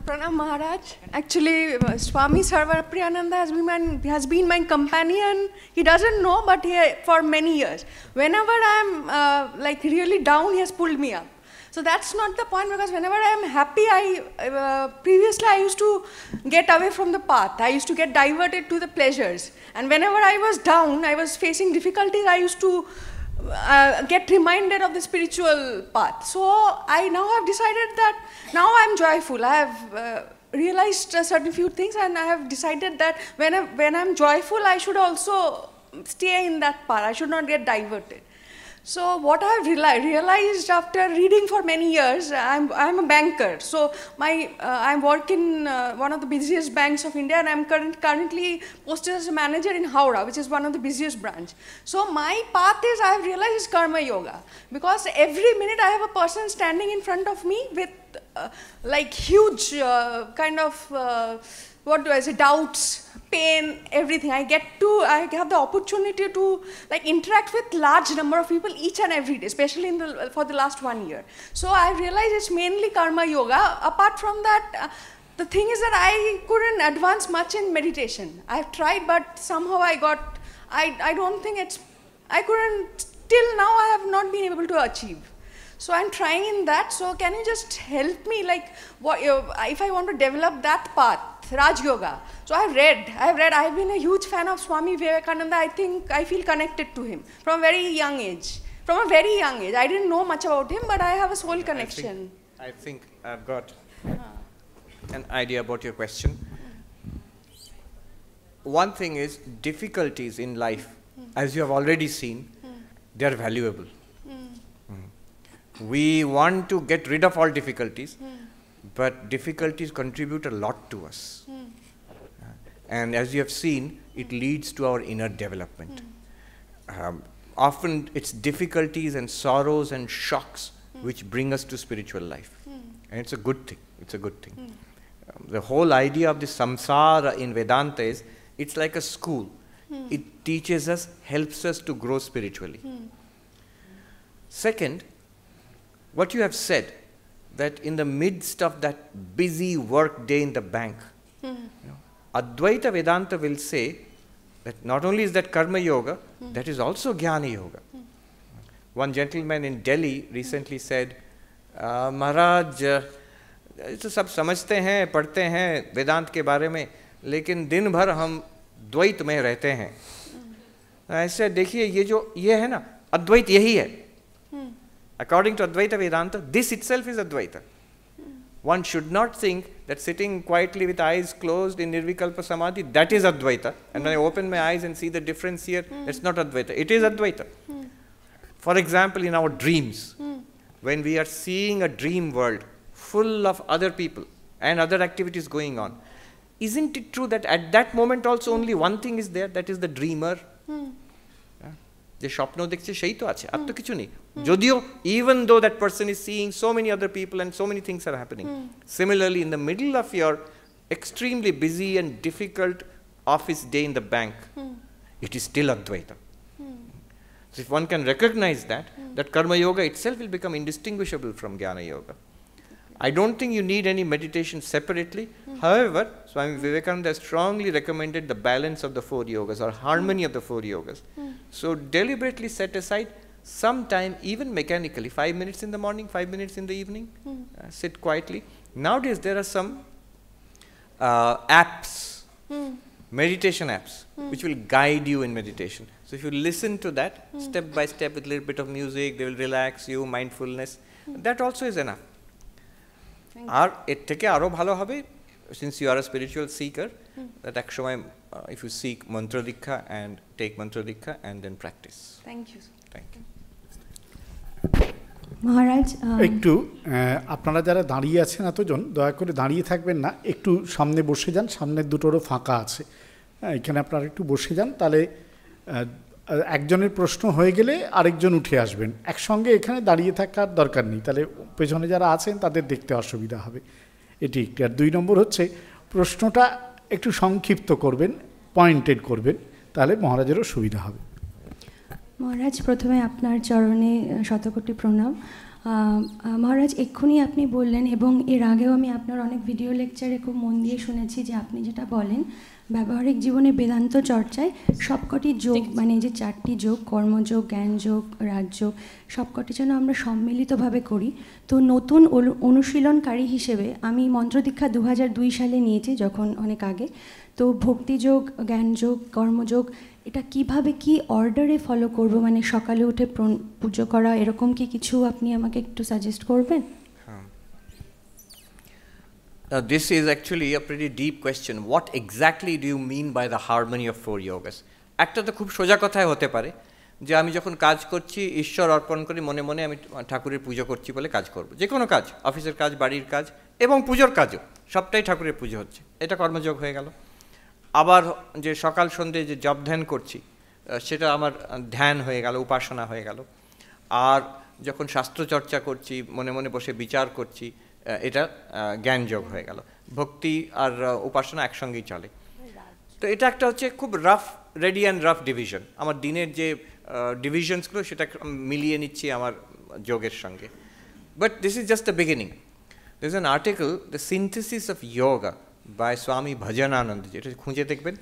Pranam Maharaj. Actually, Swami Sarva Priyananda has been my companion. He doesn't know, but for many years. Whenever I'm like really down, he has pulled me up. So that's not the point, because whenever I'm happy, previously I used to get away from the path. I used to get diverted to the pleasures. And whenever I was down, I was facing difficulties, I used to get reminded of the spiritual path. So I now have decided that now I'm joyful. I have realized certain few things, and I have decided that when I'm joyful, I should also stay in that path. I should not get diverted. So what I have realized after reading for many years, I'm a banker. So I work in one of the busiest banks of India, and I'm currently posted as a manager in Howrah, which is one of the busiest branch. So my path is, I have realized, is karma yoga, because every minute I have a person standing in front of me with like huge kind of what do I say, doubts, pain, everything. I have the opportunity to like interact with large number of people each and every day, especially for the last 1 year. So I realized it's mainly karma yoga. Apart from that, the thing is that I couldn't advance much in meditation. I've tried, but somehow I don't think I couldn't, till now I have not been able to achieve. So I'm trying in that. So can you just help me, like, if I want to develop that path, Raj Yoga. So I've been a huge fan of Swami Vivekananda. I feel connected to him from a very young age. I didn't know much about him, but I have a soul connection. I think I've got an idea about your question. One thing is, difficulties in life, as you have already seen, they are valuable. We want to get rid of all difficulties, but difficulties contribute a lot to us. And as you have seen, it leads to our inner development. Often it's difficulties and sorrows and shocks which bring us to spiritual life. And it's a good thing. It's a good thing. The whole idea of the samsara in Vedanta is, it's like a school. It teaches us, helps us to grow spiritually. Second, what you have said, that in the midst of that busy work day in the bank, Advaita Vedanta will say that not only is that karma yoga, that is also jnana yoga. One gentleman in Delhi recently said, Maharaj, तो सब समझते हैं, पढ़ते हैं वेदांत के बारे में, लेकिन दिन भर हम द्वैत में रहते हैं. ऐसे देखिए, ये है ना, अद्वैत यही है. According to Advaita Vedanta, this itself is Advaita. One should not think that sitting quietly with eyes closed in Nirvikalpa Samadhi, that is Advaita. And when I open my eyes and see the difference here, that's not Advaita. It is Advaita. For example, in our dreams, when we are seeing a dream world full of other people and other activities going on, isn't it true that at that moment also only one thing is there, that is the dreamer? যে স্বপ্ন দেখছে সেই তো আছে, আর তো কিছু নেই. যদিও even though that person is seeing so many other people and so many things are happening. Similarly, in the middle of your extremely busy and difficult office day in the bank, it is still Advaita. So if one can recognize that, that karma yoga itself will become indistinguishable from jnana yoga. I don't think you need any meditation separately. However, Swami Vivekananda has strongly recommended the balance of the 4 yogas, or harmony of the 4 yogas. So deliberately set aside some time, even mechanically, 5 minutes in the morning, 5 minutes in the evening, sit quietly. Nowadays there are some apps, meditation apps, which will guide you in meditation. So if you listen to that, step by step with a little bit of music, they will relax you, mindfulness. That also is enough. আর এর থেকে আরো ভালো হবে, since you are a spiritual seeker, that এক সময় if you seek mantra dikha and take mantra dikha and then practice. Thank you. Thank you. মহারাজ, একটু আপনারা যারা দাঁড়িয়ে আছেন এতজন, দয়া করে দাঁড়িয়ে থাকবেন না, একটু সামনে বসে যান, সামনের দুটোরও ফাঁকা আছে, এখানে আপনারা একটু বসে যান, তাহলে একজনের প্রশ্ন হয়ে গেলে আরেকজন উঠে আসবেন, একসঙ্গে এখানে দাঁড়িয়ে থাকার দরকার নেই, তাহলে পেছনে যারা আছেন তাদের দেখতে অসুবিধা হবে, এটি একটি। আর 2 নম্বর হচ্ছে, প্রশ্নটা একটু সংক্ষিপ্ত করবেন, পয়েন্টেড করবেন, তাহলে মহারাজেরও সুবিধা হবে। মহারাজ, প্রথমে আপনার চরণে শতকোটি প্রণাম। মহারাজ এক্ষুনি আপনি বললেন এবং এর আগেও আমি আপনার অনেক ভিডিও লেকচারে খুব মন দিয়ে শুনেছি যে আপনি যেটা বলেন ব্যবহারিক জীবনে বেদান্ত চর্চায় সবকটি যোগ মানে যে 4টি যোগ কর্মযোগ জ্ঞানযোগ রাজযোগ সবকটি যেন আমরা সম্মিলিতভাবে করি। তো নতুন অনুশীলনকারী হিসেবে আমি মন্ত্রদীক্ষা 2002 সালে নিয়েছি, যখন অনেক আগে। তো ভক্তিযোগ জ্ঞানযোগ কর্মযোগ এটা কিভাবে কি অর্ডারে ফলো করব, মানে সকালে উঠে পুজো করা এরকম কি কিছু আপনি আমাকে একটু সাজেস্ট করবেন? Now this is actually a pretty deep question. What exactly do you mean by the harmony of 4 yogas? একটা তো খুব সোজা কথাই হতে পারে যে আমি যখন কাজ করছি ঈশ্বর অর্পণ করি, মনে মনে আমি ঠাকুরের পুজো করছি বলে কাজ করব। যে কোনো কাজ, অফিসের কাজ, বাড়ির কাজ এবং পুজোর কাজও, সবটাই ঠাকুরের পুজো হচ্ছে, এটা কর্মযোগ হয়ে গেল। আবার যে সকাল সন্ধ্যে যে জপ ধ্যান করছি সেটা আমার ধ্যান হয়ে গেল, উপাসনা হয়ে গেল। আর যখন শাস্ত্র চর্চা করছি, মনে মনে বসে বিচার করছি, এটা জ্ঞানযোগ হয়ে গেল। ভক্তি আর উপাসনা একসঙ্গেই চলে। তো এটা একটা হচ্ছে খুব rough, ready and rough division. আমার দিনের যে ডিভিশনসগুলো সেটা মিলিয়ে নিচ্ছি আমার যোগের সঙ্গে। But this is just the beginning. This is an article, the synthesis of yoga by Swami Bhajananandaji, এটা খুঁজে দেখবেন।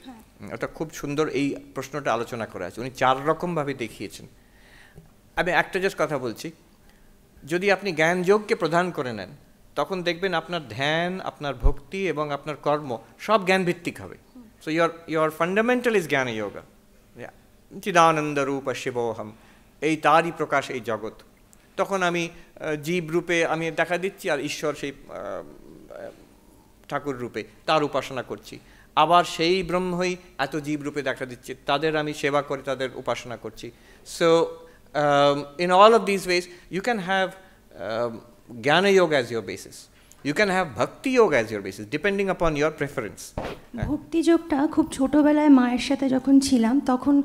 ওটা খুব সুন্দর এই প্রশ্নটা আলোচনা করা আছে। উনি 4 রকমভাবে দেখিয়েছেন। আমি একটা জাস্ট কথা বলছি, যদি আপনি জ্ঞানযোগকে প্রধান করে নেন তখন দেখবেন আপনার ধ্যান, আপনার ভক্তি এবং আপনার কর্ম সব জ্ঞানভিত্তিক হবে। সো ইয়োর ফান্ডামেন্টাল ইজ জ্ঞান যোগা। চিদানন্দ রূপ শিবোহম, এই তারই প্রকাশ এই জগৎ। তখন আমি জীব রূপে আমি দেখা দিচ্ছি আর ঈশ্বর সেই ঠাকুর রূপে তার উপাসনা করছি। আবার সেই ব্রহ্মই এত জীব রূপে দেখা দিচ্ছে, তাদের আমি সেবা করে তাদের উপাসনা করছি। So in all of these ways you can have Jnana Yoga as your basis, you can have Bhakti Yoga as your basis depending upon your preference. ভক্তি যোগটা খুব ছোটোবেলায় মায়ের সাথে যখন ছিলাম তখন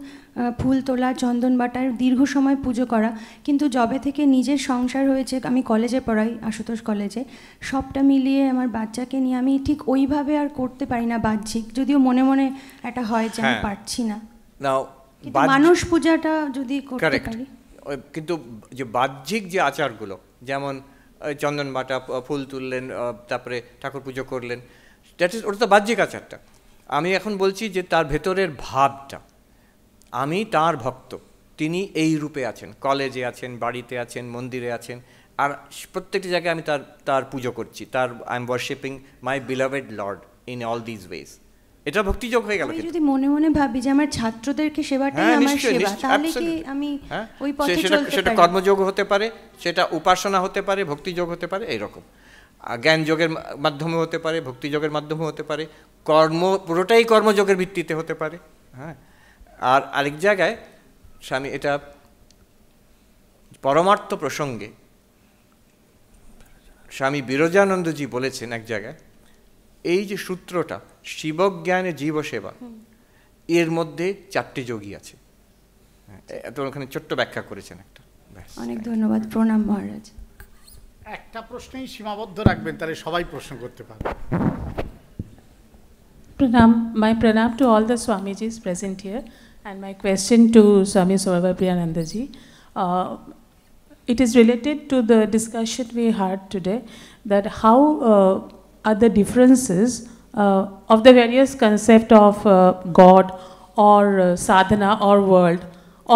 ফুল তোলা, চন্দন বাটার, দীর্ঘ সময় পুজো করা। কিন্তু যবে থেকে নিজের সংসার হয়েছে, আমি কলেজে পড়াই আশুতোষ কলেজে, সবটা মিলিয়ে আমার বাচ্চাকে নিয়ে আমি ঠিক ওইভাবে আর করতে পারি না বাহ্যিক, যদিও মনে মনে একটা হয় যে আমি পারছি না। নাও মানুষ পূজাটা যদি করতে পারি, কিন্তু যে বাহ্যিক যে আচারগুলো, যেমন চন্দন বাটা, ফুল তুললেন, তারপরে ঠাকুর পুজো করলেন, দ্যাট ইজ, ওটা তো বাহ্যিক আচারটা। আমি এখন বলছি যে তার ভেতরের ভাবটা, আমি তার ভক্ত, তিনি এই রূপে আছেন, কলেজে আছেন, বাড়িতে আছেন, মন্দিরে আছেন, আর প্রত্যেকটি জায়গায় আমি তার পুজো করছি, তার I am worshipping my beloved lord in all these ways. এটা ভক্তিযোগ হয়ে গেল। যদি মনে মনে ভাবি যে আমার ছাত্রদেরকে সেবাটাই আমার সেবা, তাহলে কি আমি ওই পথে চলতে পারি? সেটা কর্মযোগ হতে পারে, সেটা উপাসনা হতে পারে, ভক্তিযোগ হতে পারে, এইরকম। জ্ঞান যোগের মাধ্যমে হতে পারে, ভক্তিযোগের মাধ্যমে হতে পারে, পুরোটাই কর্মযোগের ভিত্তিতে হতে পারে। হ্যাঁ, আর আরেক জায়গায় স্বামী এটা পরমার্থ প্রসঙ্গে স্বামী বিরজানন্দজি বলেছেন এক জায়গায়, এই যে সূত্রটা শিবজ্ঞানে জীবসেবা, এর মধ্যে 4টি যোগী আছে। তো ওখানে ছোট্ট ব্যাখ্যা করেছেন একটা। অনেক ধন্যবাদ, প্রণাম মহারাজ। একটা প্রশ্নেই সীমাবদ্ধ রাখবেন, তাহলে সবাই প্রশ্ন করতে পারবে। Pranam, my pranam to all the Swamijis present here, and my question to Swami Somapriyanandaji. It is related to the discussion we had today, that how are the differences of the various concept of God or sadhana or world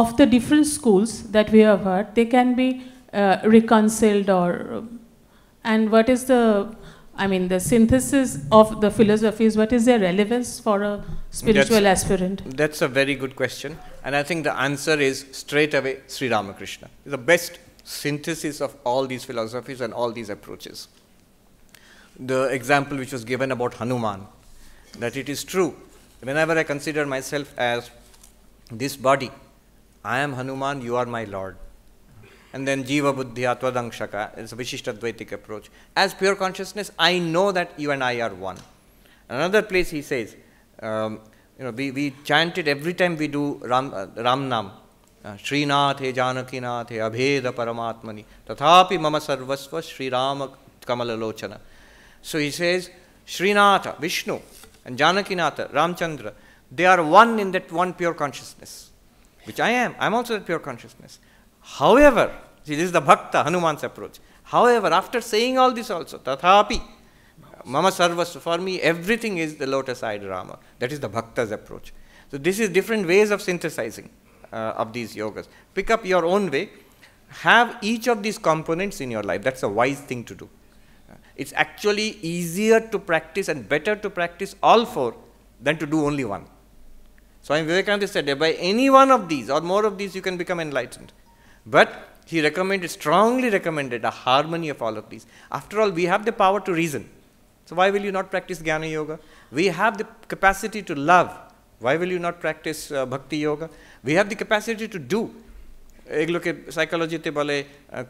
of the different schools that we have heard. They can be reconciled, or and what is the, I mean, the synthesis of the philosophies, what is their relevance for a spiritual aspirant? That's a very good question, and I think the answer is straight away Sri Ramakrishna. The best synthesis of all these philosophies and all these approaches. The example which was given about Hanuman, that it is true, whenever I consider myself as this body, I am Hanuman, you are my Lord. And then Jiva Buddhya Twadangshaka, it's a Vishishtadvaitic approach. As pure consciousness, I know that you and I are one. Another place he says, we chant it every time we do Ram Nam. Srinath Janakinath Abheda Paramatmani Tathapi Mama Sarvasva Sri Rama Kamalalochana. So he says, Srinatha, Vishnu, and Janakinatha, Ramchandra, they are one in that one pure consciousness, which I am. I am also that pure consciousness. However, This is the bhakta, Hanuman's approach. However, after saying all this also, tathapi, mama sarvasva, for me everything is the lotus-eyed Rama. That is the bhakta's approach. So this is different ways of synthesizing of these yogas. Pick up your own way. Have each of these components in your life. That's a wise thing to do. It's actually easier to practice and better to practice all four than to do only one. Swami Vivekananda said that by any one of these or more of these you can become enlightened. But he recommended, strongly recommended, a harmony of all of these. After all, we have the power to reason. So why will you not practice Jnana Yoga? We have the capacity to love. Why will you not practice Bhakti Yoga? We have the capacity to do. এগুলোকে সাইকোলজিতে বলে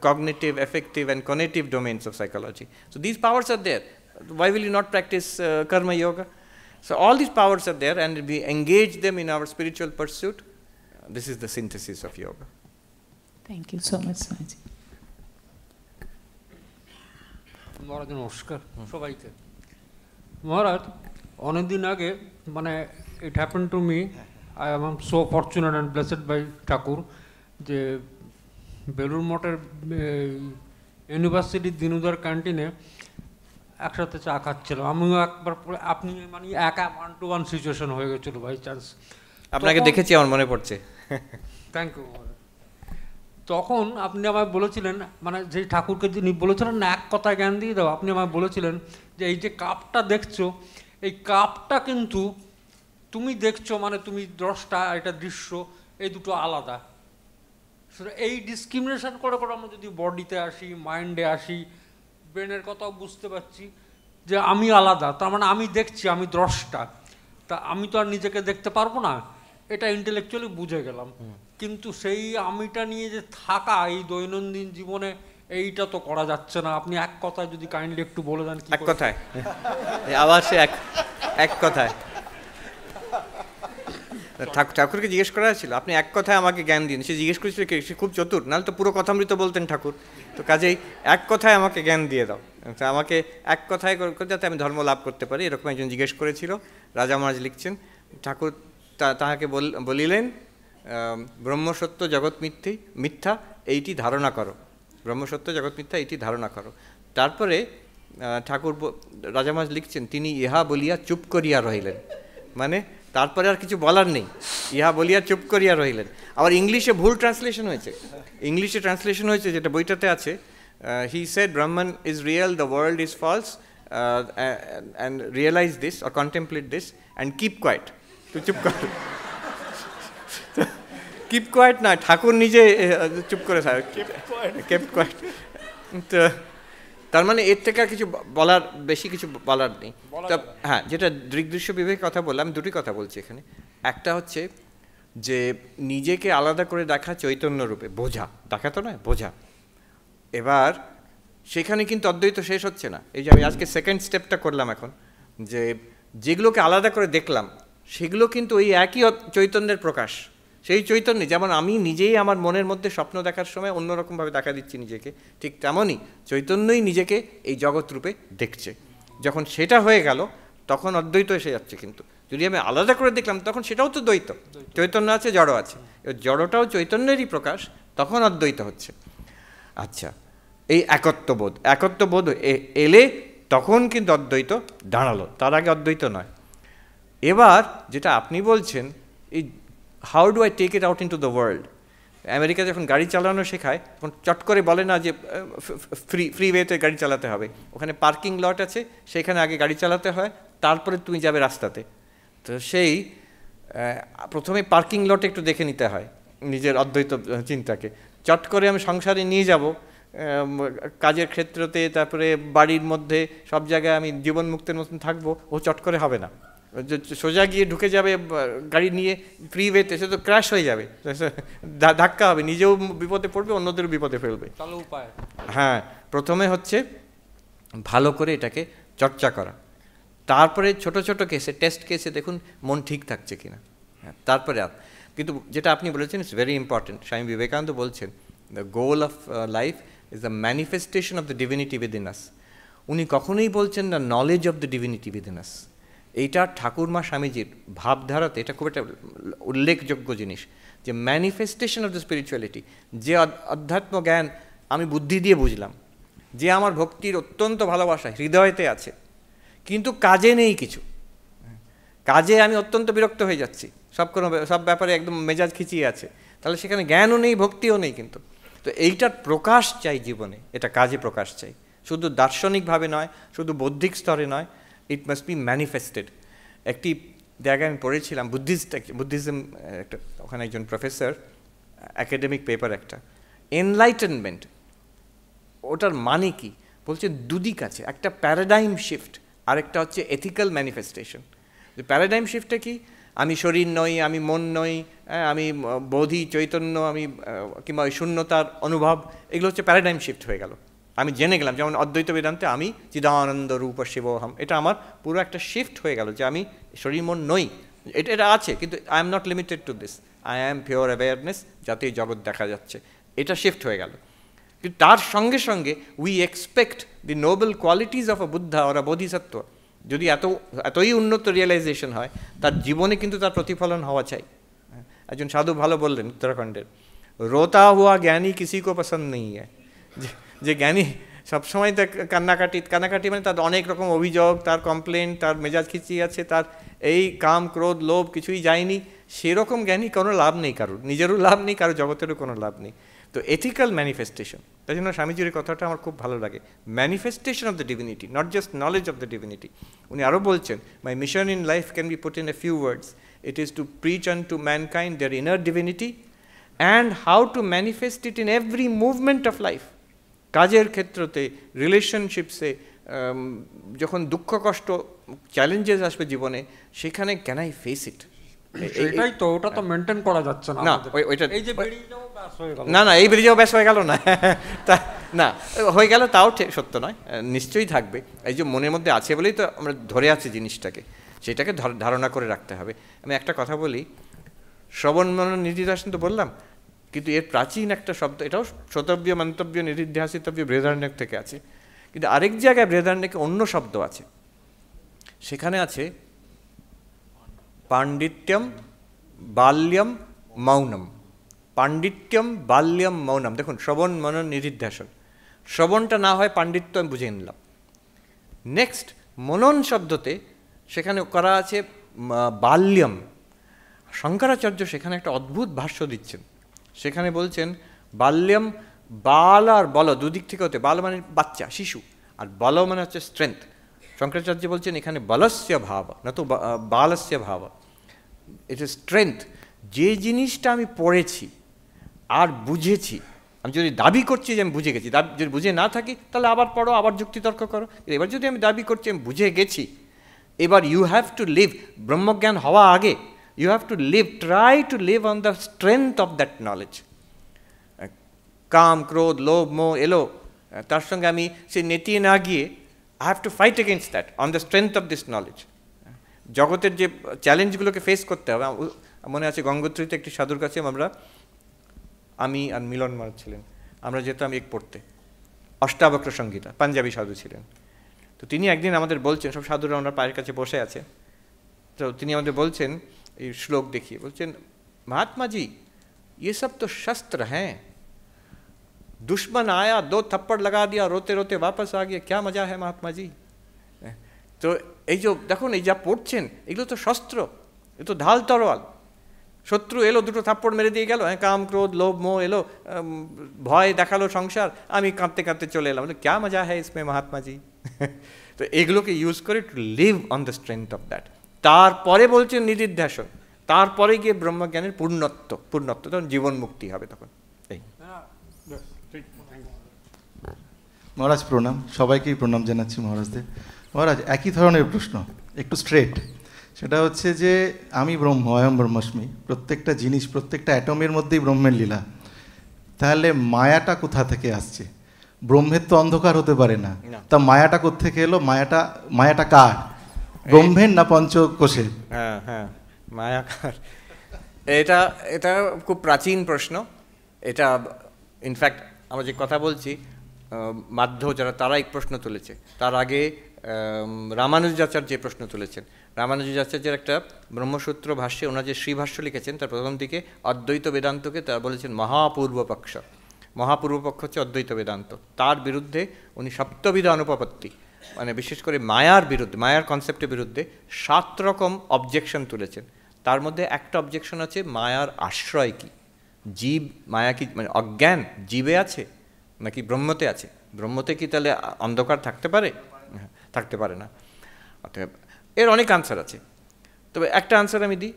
cognitive, affective and conative domains of psychology. So these powers are there. Why will you not practice karma yoga? So all these powers are there and we engage them in our spiritual pursuit. This is the synthesis of yoga. Thank you so much, Swamiji. মহারাজ নমস্কার সবাইকে। মহারাজ অনেকদিন আগে মানে it happened to me, I am so fortunate and blessed by ঠাকুর যে বেলুড় মঠের ইউনিভার্সিটির দিনুদার ক্যান্টিনে একসাথে চা খাচ্ছিলাম। আমিও একবার আপনি মানে একা 1-to-1 সিচুয়েশন হয়ে গেছিল বাই চান্স। আপনাকে দেখেছি আমার মনে পড়ছে। Thank you. তখন আপনি আমায় বলেছিলেন মানে যে ঠাকুরকে যিনি বলেছিলেন না এক কথায় জ্ঞান দিয়ে দাও, আপনি আমায় বলেছিলেন যে এই যে কাপটা দেখছো এই কাপটা কিন্তু তুমি দেখছো মানে তুমি দ্রষ্টা, এটা দৃশ্য, এই দুটো আলাদা। এই ডিসক্রিমিনেশন করে করে আমরা যদি বডিতে আসি, মাইন্ডে আসি, ব্রেনের কথাও বুঝতে পারছি যে আমি আলাদা, তার মানে আমি দেখছি, আমি দ্রষ্টা, তা আমি তো আর নিজেকে দেখতে পারবো না, এটা ইন্টেলেকচুয়ালি বুঝে গেলাম। কিন্তু সেই আমিটা নিয়ে যে থাকা এই দৈনন্দিন জীবনে এইটা তো করা যাচ্ছে না। আপনি এক কথায় যদি কাইন্ডলি একটু বলে দেন। এক কথায় আবার সে এক কথায় ঠাকুরকে জিজ্ঞেস করা ছিল আপনি এক কথায় আমাকে জ্ঞান দিন। সে জিজ্ঞেস করেছিল সে খুব চতুর, নাহলে তো পুরো কথামৃত বলতেন ঠাকুর। তো কাজেই এক কথায় আমাকে জ্ঞান দিয়ে দাও, আমাকে এক কথায় যাতে আমি ধর্ম লাভ করতে পারি, এরকম একজন জিজ্ঞেস করেছিল। রাজা মহারাজ লিখছেন ঠাকুর তাহাকে বলিলেন ব্রহ্মসত্য জগৎ মিথ্যা এইটি ধারণা করো, ব্রহ্মসত্য জগৎ মিথ্যা এইটি ধারণা করো। তারপরে ঠাকুর রাজা মহারাজ লিখছেন তিনি ইহা বলিয়া চুপ করিয়া রহিলেন, মানে তারপরে আর কিছু বলার নেই, ইহা বলিয়া চুপ করিয়া রহিলেন। আবার ইংলিশে ভুল ট্রান্সলেশন হয়েছে, ইংলিশে ট্রান্সলেশন হয়েছে যেটা বইটাতে আছে, he said Brahman is real, the world is false, and realize this or contemplate this and keep quiet. তো চুপ কর, কিপ কোয়াইট না, ঠাকুর নিজে চুপ করে থাকে, কেপ কোয়াইট। তো তার মানে এর থেকে আর কিছু বলার, বেশি কিছু বলার নেই। হ্যাঁ, যেটা দৃগ্দৃশ্য বিবেকের কথা বললাম, আমি দুটি কথা বলছি এখানে। একটা হচ্ছে যে নিজেকে আলাদা করে দেখা চৈতন্য রূপে, বোঝা, দেখা তো নয়, বোঝা। এবার সেখানে কিন্তু অদ্বৈত শেষ হচ্ছে না। এই যে আমি আজকে সেকেন্ড স্টেপটা করলাম এখন, যে যেগুলোকে আলাদা করে দেখলাম সেগুলো কিন্তু ওই একই চৈতন্যের প্রকাশ। সেই চৈতন্য, যেমন আমি নিজেই আমার মনের মধ্যে স্বপ্ন দেখার সময় অন্যরকমভাবে দেখা দিচ্ছি নিজেকে, ঠিক তেমনই চৈতন্যই নিজেকে এই জগৎ রূপে দেখছে। যখন সেটা হয়ে গেল তখন অদ্বৈত এসে যাচ্ছে। কিন্তু যদি আমি আলাদা করে দেখলাম তখন সেটাও তো দ্বৈত, চৈতন্য আছে, জড় আছে, জড়টাও চৈতন্যেরই প্রকাশ, তখন অদ্বৈত হচ্ছে। আচ্ছা, এই একত্ববোধ এলে তখন কিন্তু অদ্বৈত দাঁড়ালো, তার আগে অদ্বৈত নয়। এবার যেটা আপনি বলছেন, এই how do I take it out into the world. America যখন গাড়ি চালানো শেখায় তখন চট করে বলে না যে ফ্রিওয়েতে গাড়ি চালাতে হবে, ওখানে পার্কিং লট আছে, সেখানে আগে গাড়ি চালাতে হয়, তারপরে তুমি যাবে রাস্তাতে। তো সেই প্রথমে পার্কিং লটে একটু দেখে নিতে হয় নিজের অদ্বৈত চিন্তাকে। চট করে আমি সংসারে নিয়ে যাব, কাজের ক্ষেত্রতে, তারপরে বাড়ির মধ্যে, সব জায়গায় আমি জীবন মুক্তের মতন থাকবো, ও চট করে হবে না। সোজা গিয়ে ঢুকে যাবে গাড়ি নিয়ে ফ্রিওয়েতে, সে তো ক্র্যাশ হয়ে যাবে, ধাক্কা হবে, নিজেও বিপদে পড়বে, অন্যদেরও বিপদে ফেলবে। হ্যাঁ, প্রথমে হচ্ছে ভালো করে এটাকে চর্চা করা, তারপরে ছোট ছোট কেসে, টেস্ট কেসে দেখুন মন ঠিক থাকছে কিনা, হ্যাঁ, তারপরে আর। কিন্তু যেটা আপনি বলেছেন it's very important. Swami Vivekananda বলছেন the goal of life is the manifestation of the divinity within us. উনি কখনোই বলছেন না knowledge of the divinity within us. এইটা ঠাকুরমা স্বামীজির ভাবধারাতে এটা খুব একটা উল্লেখযোগ্য জিনিস, যে ম্যানিফেস্টেশন অফ দ্য স্পিরিচুয়ালিটি, যে অধ্যাত্ম জ্ঞান আমি বুদ্ধি দিয়ে বুঝলাম, যে আমার ভক্তির অত্যন্ত ভালোবাসা হৃদয়তে আছে, কিন্তু কাজে নেই কিছু, কাজে আমি অত্যন্ত বিরক্ত হয়ে যাচ্ছি, সব ব্যাপারে একদম মেজাজ খিচিয়ে আছে, তাহলে সেখানে জ্ঞানও নেই, ভক্তিও নেই। কিন্তু তো এইটার প্রকাশ চাই জীবনে, এটা কাজে প্রকাশ চাই, শুধু দার্শনিকভাবে নয়, শুধু বৌদ্ধিক স্তরে নয়, ইট মাস্ট বি ম্যানিফেস্টেড। একটি জায়গায় আমি পড়েছিলাম, বুদ্ধিজম একটা, ওখানে একজন প্রফেসর, অ্যাকাডেমিক পেপার একটা, এনলাইটেনমেন্ট, ওটার মানে কি বলছে, দুদিক আছে, একটা প্যারাডাইম শিফট আর একটা হচ্ছে এথিক্যাল ম্যানিফেস্টেশন। প্যারাডাইম শিফটটা কি, আমি শরীর নই, আমি মন নই, আমি বোধি চৈতন্য, আমি কিংবা ওই শূন্যতার অনুভব, এগুলো হচ্ছে প্যারাডাইম শিফট হয়ে গেল। আমি জেনে গেলাম, যেমন অদ্বৈত বেদান্তে আমি চিদানন্দ রূপ শিবোহম, এটা আমার পুরো একটা শিফট হয়ে গেল, যে আমি শরীর মন নই, এটা আছে, কিন্তু I am not limited to this, I am pure awareness, যাতে এই জগৎ দেখা যাচ্ছে, এটা শিফট হয়ে গেল। কিন্তু তার সঙ্গে সঙ্গে we expect the noble qualities of a Buddha or a Bodhisattva, যদি এতই উন্নত রিয়েলাইজেশন হয়, তার জীবনে কিন্তু তার প্রতিফলন হওয়া চাই। একজন সাধু ভালো বললেন উত্তরাখণ্ডের, রোতা হুয়া জ্ঞানী কিসি কো পছন্দ নেই, যে জ্ঞানী সবসময় তার কান্নাকাটি মানে তার অনেক রকম অভিযোগ, তার কমপ্লেন, তার মেজাজ খিচিয়ে আছে, তার এই কাম ক্রোধ লোভ কিছুই যায়নি, সেরকম জ্ঞানী কোনো লাভ নেই, কারোর নিজেরও লাভ নেই, কারো জগতেরও কোনো লাভ নেই। তো এথিক্যাল ম্যানিফেস্টেশন, তাই জন্য স্বামীজির কথাটা আমার খুব ভালো লাগে, manifestation of the divinity, not just knowledge of the divinity. উনি আরও বলছেন, my mission in life can be put in a few words, it is to preach on to mankind their inner divinity and how to manifest it in every movement of life. কাজের ক্ষেত্রতে, রিলেশনশিপসে, যখন দুঃখ কষ্ট challenges আসবে জীবনে, সেখানে can I face it. এটাই তো, ওটা তো মেনটেন করা যাচ্ছে না, ওইটা এই যে বেরিয়ে যাও ব্যাস হয়ে গেল, না এই বেরিয়ে যাও ব্যাস হয়ে গেল না, তা না হয়ে গেল, তাও সত্য নয়, নিশ্চয়ই থাকবে। এই যে মনের মধ্যে আছে বলেই তো আমরা ধরে আছি জিনিসটাকে, সেটাকে ধারণা করে রাখতে হবে। আমি একটা কথা বলি, শ্রবণ মনন নিধিধ্যাসন তো বললাম, কিন্তু এর প্রাচীন একটা শব্দ, এটাও শ্রোতব্য মন্তব্য নিধিধ্যাসিতব্য বৃহদারণ্যক থেকে আছে, কিন্তু আরেক জায়গায় বৃহদারণ্যকে অন্য শব্দ আছে, সেখানে আছে পাণ্ডিত্যম বাল্যম মৌনম। পাণ্ডিত্যম বাল্যম মৌনম, দেখুন শ্রবণ মনন নিধিধ্যাসন, শ্রবণটা না হয় পাণ্ডিত্য আমি বুঝে নিলাম। নেক্সট মনন শব্দতে সেখানে করা আছে বাল্যম। শঙ্করাচার্য সেখানে একটা অদ্ভুত ভাষ্য দিচ্ছেন, সেখানে বলছেন বাল্যম, বাল আর বল দুদিক থেকে হতে, বাল মানে বাচ্চা শিশু, আর বল মানে হচ্ছে স্ট্রেংথ। শঙ্করাচার্য বলছেন এখানে বলস্য ভাব না তো বালস্য ভাব, ইট ইজ স্ট্রেংথ। যে জিনিসটা আমি পড়েছি আর বুঝেছি, আমি যদি দাবি করছি যে আমি বুঝে গেছি, যদি বুঝে না থাকি তাহলে আবার পড়ো, আবার যুক্তিতর্ক করো। এবার যদি আমি দাবি করছি আমি বুঝে গেছি, এবার ইউ হ্যাভ টু লিভ, ব্রহ্মজ্ঞান হওয়া আগে you have to live, try to live on the strength of that knowledge. কাম ক্রোধ লোভ মোহ এলো, তার সঙ্গে আমি সে নেতিয়ে না গিয়ে I have to fight against that on the strength of this knowledge. জগতের যে চ্যালেঞ্জগুলোকে ফেস করতে হবে, মনে আছে গঙ্গোত্রীতে একটি সাধুর কাছে আমি আর মিলন মার ছিলেন, আমরা যেতাম এক পড়তে, অষ্টাবক্র সংহিতা, পাঞ্জাবি সাধু ছিলেন। তো তিনি একদিন আমাদের বলছেন, সব সাধুরা ওনার পায়ের কাছে বসে আছে, তো তিনি আমাদের বলছেন এই শ্লোক দেখিয়ে, বলছেন महात्मा जी ये सब तो शस्त्र हैं, दुश्मन आया 2 थप्पड़ लगा दिया, रोते रोते वापस आ गया, क्या मजा है महात्मा जी। তো এই যে দেখুন এই যা পড়ছেন এগুলো তো শস্ত্র, এ তো ঢাল তরোয়াল। শত্রু এলো 2 থাপ্পড় মেরে দিয়ে গেল, কাম ক্রোধ লোভ মোহ এলো, ভয় দেখালো সংসার, আমি কাঁদতে কাঁদতে চলে এলাম, क्या मजा है इसमें महात्मा जी। তো এগুলোকে ইউজ করে to live on the strength of that. তারপরে বলছেন নিধিধ্যাসন, তারপরে গিয়ে ব্রহ্মজ্ঞানের পূর্ণত্ব, তখন জীবন মুক্তি হবে তখন। এই মহারাজ প্রণাম, সবাইকেই প্রণাম জানাচ্ছি মহারাজদের। মহারাজ একই ধরনের প্রশ্ন, একটু স্ট্রেট, সেটা হচ্ছে যে আমি ব্রহ্ম, অয়ম ব্রহ্মাস্মি, প্রত্যেকটা জিনিস প্রত্যেকটা অ্যাটমের মধ্যেই ব্রহ্মের লীলা, তাহলে মায়াটা কোথা থেকে আসছে? ব্রহ্মের তো অন্ধকার হতে পারে না, তা মায়াটা কোত্থেকে এলো? মায়াটা কার, ব্রহ্মের না পঞ্চকোষের? হ্যাঁ মায়াকার, এটা খুব প্রাচীন প্রশ্ন। এটা ইনফ্যাক্ট আমরা যে কথা বলছি মাধ্য যারা, তারা এই প্রশ্ন তুলেছে। তার আগে রামানুজাচার্য যে প্রশ্ন তুলেছেন, রামানুজাচার্যের একটা ব্রহ্মসূত্র ভাষ্যে ওনার যে শ্রীভাষ্য লিখেছেন, তার প্রথম দিকে অদ্বৈত বেদান্তকে তারা বলেছেন মহাপূর্ব পক্ষ। মহাপূর্বপক্ষ হচ্ছে অদ্বৈত বেদান্ত, তার বিরুদ্ধে উনি সপ্তবিধ অনুপপত্তি মানে বিশেষ করে মায়ার বিরুদ্ধে, মায়ার কনসেপ্টের বিরুদ্ধে 7 রকম অবজেকশন তুলেছেন। তার মধ্যে একটা অবজেকশন আছে মায়ার আশ্রয় কি, জীব মায়া কি মানে অজ্ঞান জীবে আছে নাকি ব্রহ্মতে আছে, ব্রহ্মতে কি তাহলে অন্ধকার থাকতে পারে? থাকতে পারে না। অতএব এর অনেক আনসার আছে, তবে একটা আনসার আমি দিই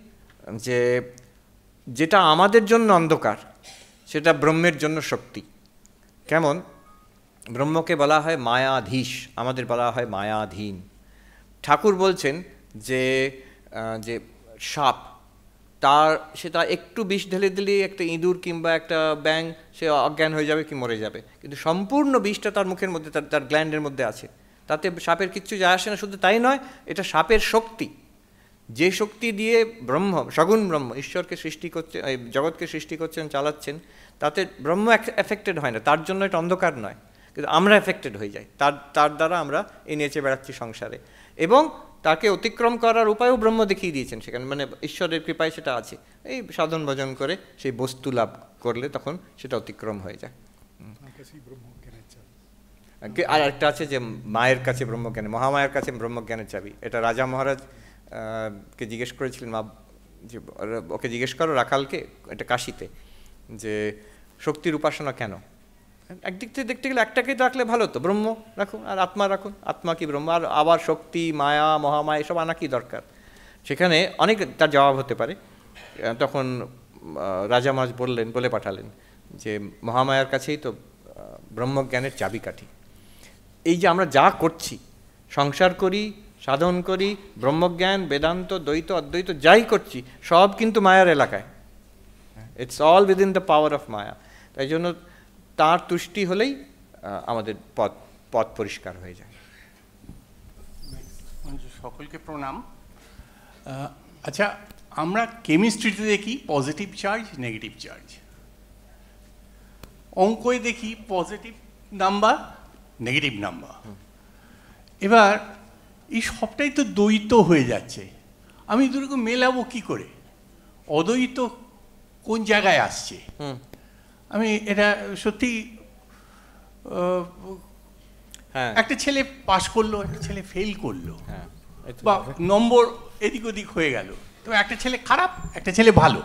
যে যেটা আমাদের জন্য অন্ধকার সেটা ব্রহ্মের জন্য শক্তি। কেমন? ব্রহ্মকে বলা হয় মায়াধীশ, আমাদের বলা হয় মায়াধীন। ঠাকুর বলছেন যে যে সাপ সেটা একটু বিষ ঢেলে দিলেই একটা ইঁদুর কিংবা একটা ব্যাঙ সে অজ্ঞান হয়ে যাবে কি মরে যাবে, কিন্তু সম্পূর্ণ বিষটা তার মুখের মধ্যে, তার গ্ল্যান্ডের মধ্যে আছে, তাতে সাপের কিচ্ছু যায় আসে না। শুধু তাই নয়, এটা সাপের শক্তি, যে শক্তি দিয়ে ব্রহ্ম, সগুণ ব্রহ্ম ঈশ্বরকে সৃষ্টি করছে, জগৎকে সৃষ্টি করছেন, চালাচ্ছেন, তাতে ব্রহ্ম এফেক্টেড হয় না, তার জন্য এটা অন্ধকার নয়, কিন্তু আমরা এফেক্টেড হয়ে যাই, তার দ্বারা আমরা এই নেচে বেড়াচ্ছি সংসারে। এবং তাকে অতিক্রম করার উপায়ও ব্রহ্ম দেখিয়ে দিয়েছেন সেখানে, মানে ঈশ্বরের কৃপায় সেটা আছে। এই সাধন ভজন করে সেই বস্তু লাভ করলে তখন সেটা অতিক্রম হয়ে যায়। আর একটা আছে যে মায়ের কাছে ব্রহ্মজ্ঞানে, মহামায়ের কাছে ব্রহ্মজ্ঞানের চাবি। এটা রাজা মহারাজ কে জিজ্ঞেস করেছিলেন, মা যে ওকে জিজ্ঞেস করো রাখালকে, এটা কাশিতে, যে শক্তির উপাসনা কেন? একদিক থেকে দেখতে গেলে একটাকেই রাখলে ভালো, তো ব্রহ্ম রাখুন আর আত্মা রাখুন, আত্মা কি ব্রহ্ম, আর আবার শক্তি মায়া মহামায়া এসব আনা কি দরকার? সেখানে অনেক তার জবাব হতে পারে। তখন রাজা মহারাজ বলে পাঠালেন যে মহামায়ার কাছেই তো ব্রহ্মজ্ঞানের চাবিকাঠি। এই যে আমরা যা করছি, সংসার করি, সাধন করি, ব্রহ্মজ্ঞান, বেদান্ত, দ্বৈত, অদ্বৈত যাই করছি সব কিন্তু মায়ার এলাকায়। It's all within the power of maya. তাই জন্য তার তুষ্টি হলেই আমাদের পথ পরিষ্কার হয়ে যায়। সকলকে প্রণাম। আচ্ছা, আমরা কেমিস্ট্রিতে দেখি পজিটিভ চার্জ, নেগেটিভ চার্জ, অঙ্কয়ে দেখি পজিটিভ নাম্বার, নেগেটিভ নাম্বার। এবার এই সবটাই তো দ্বৈত হয়ে যাচ্ছে, আমি দুটোকে মেলাবো কি করে? অদ্বৈত কোন জায়গায় আসছে? আমি এটা সত্যি, একটা ছেলে পাশ করলো, একটা ছেলে ফেল করলো, বা নম্বর এদিক ওদিক হয়ে গেল, তো একটা ছেলে খারাপ, একটা ছেলে ভালো,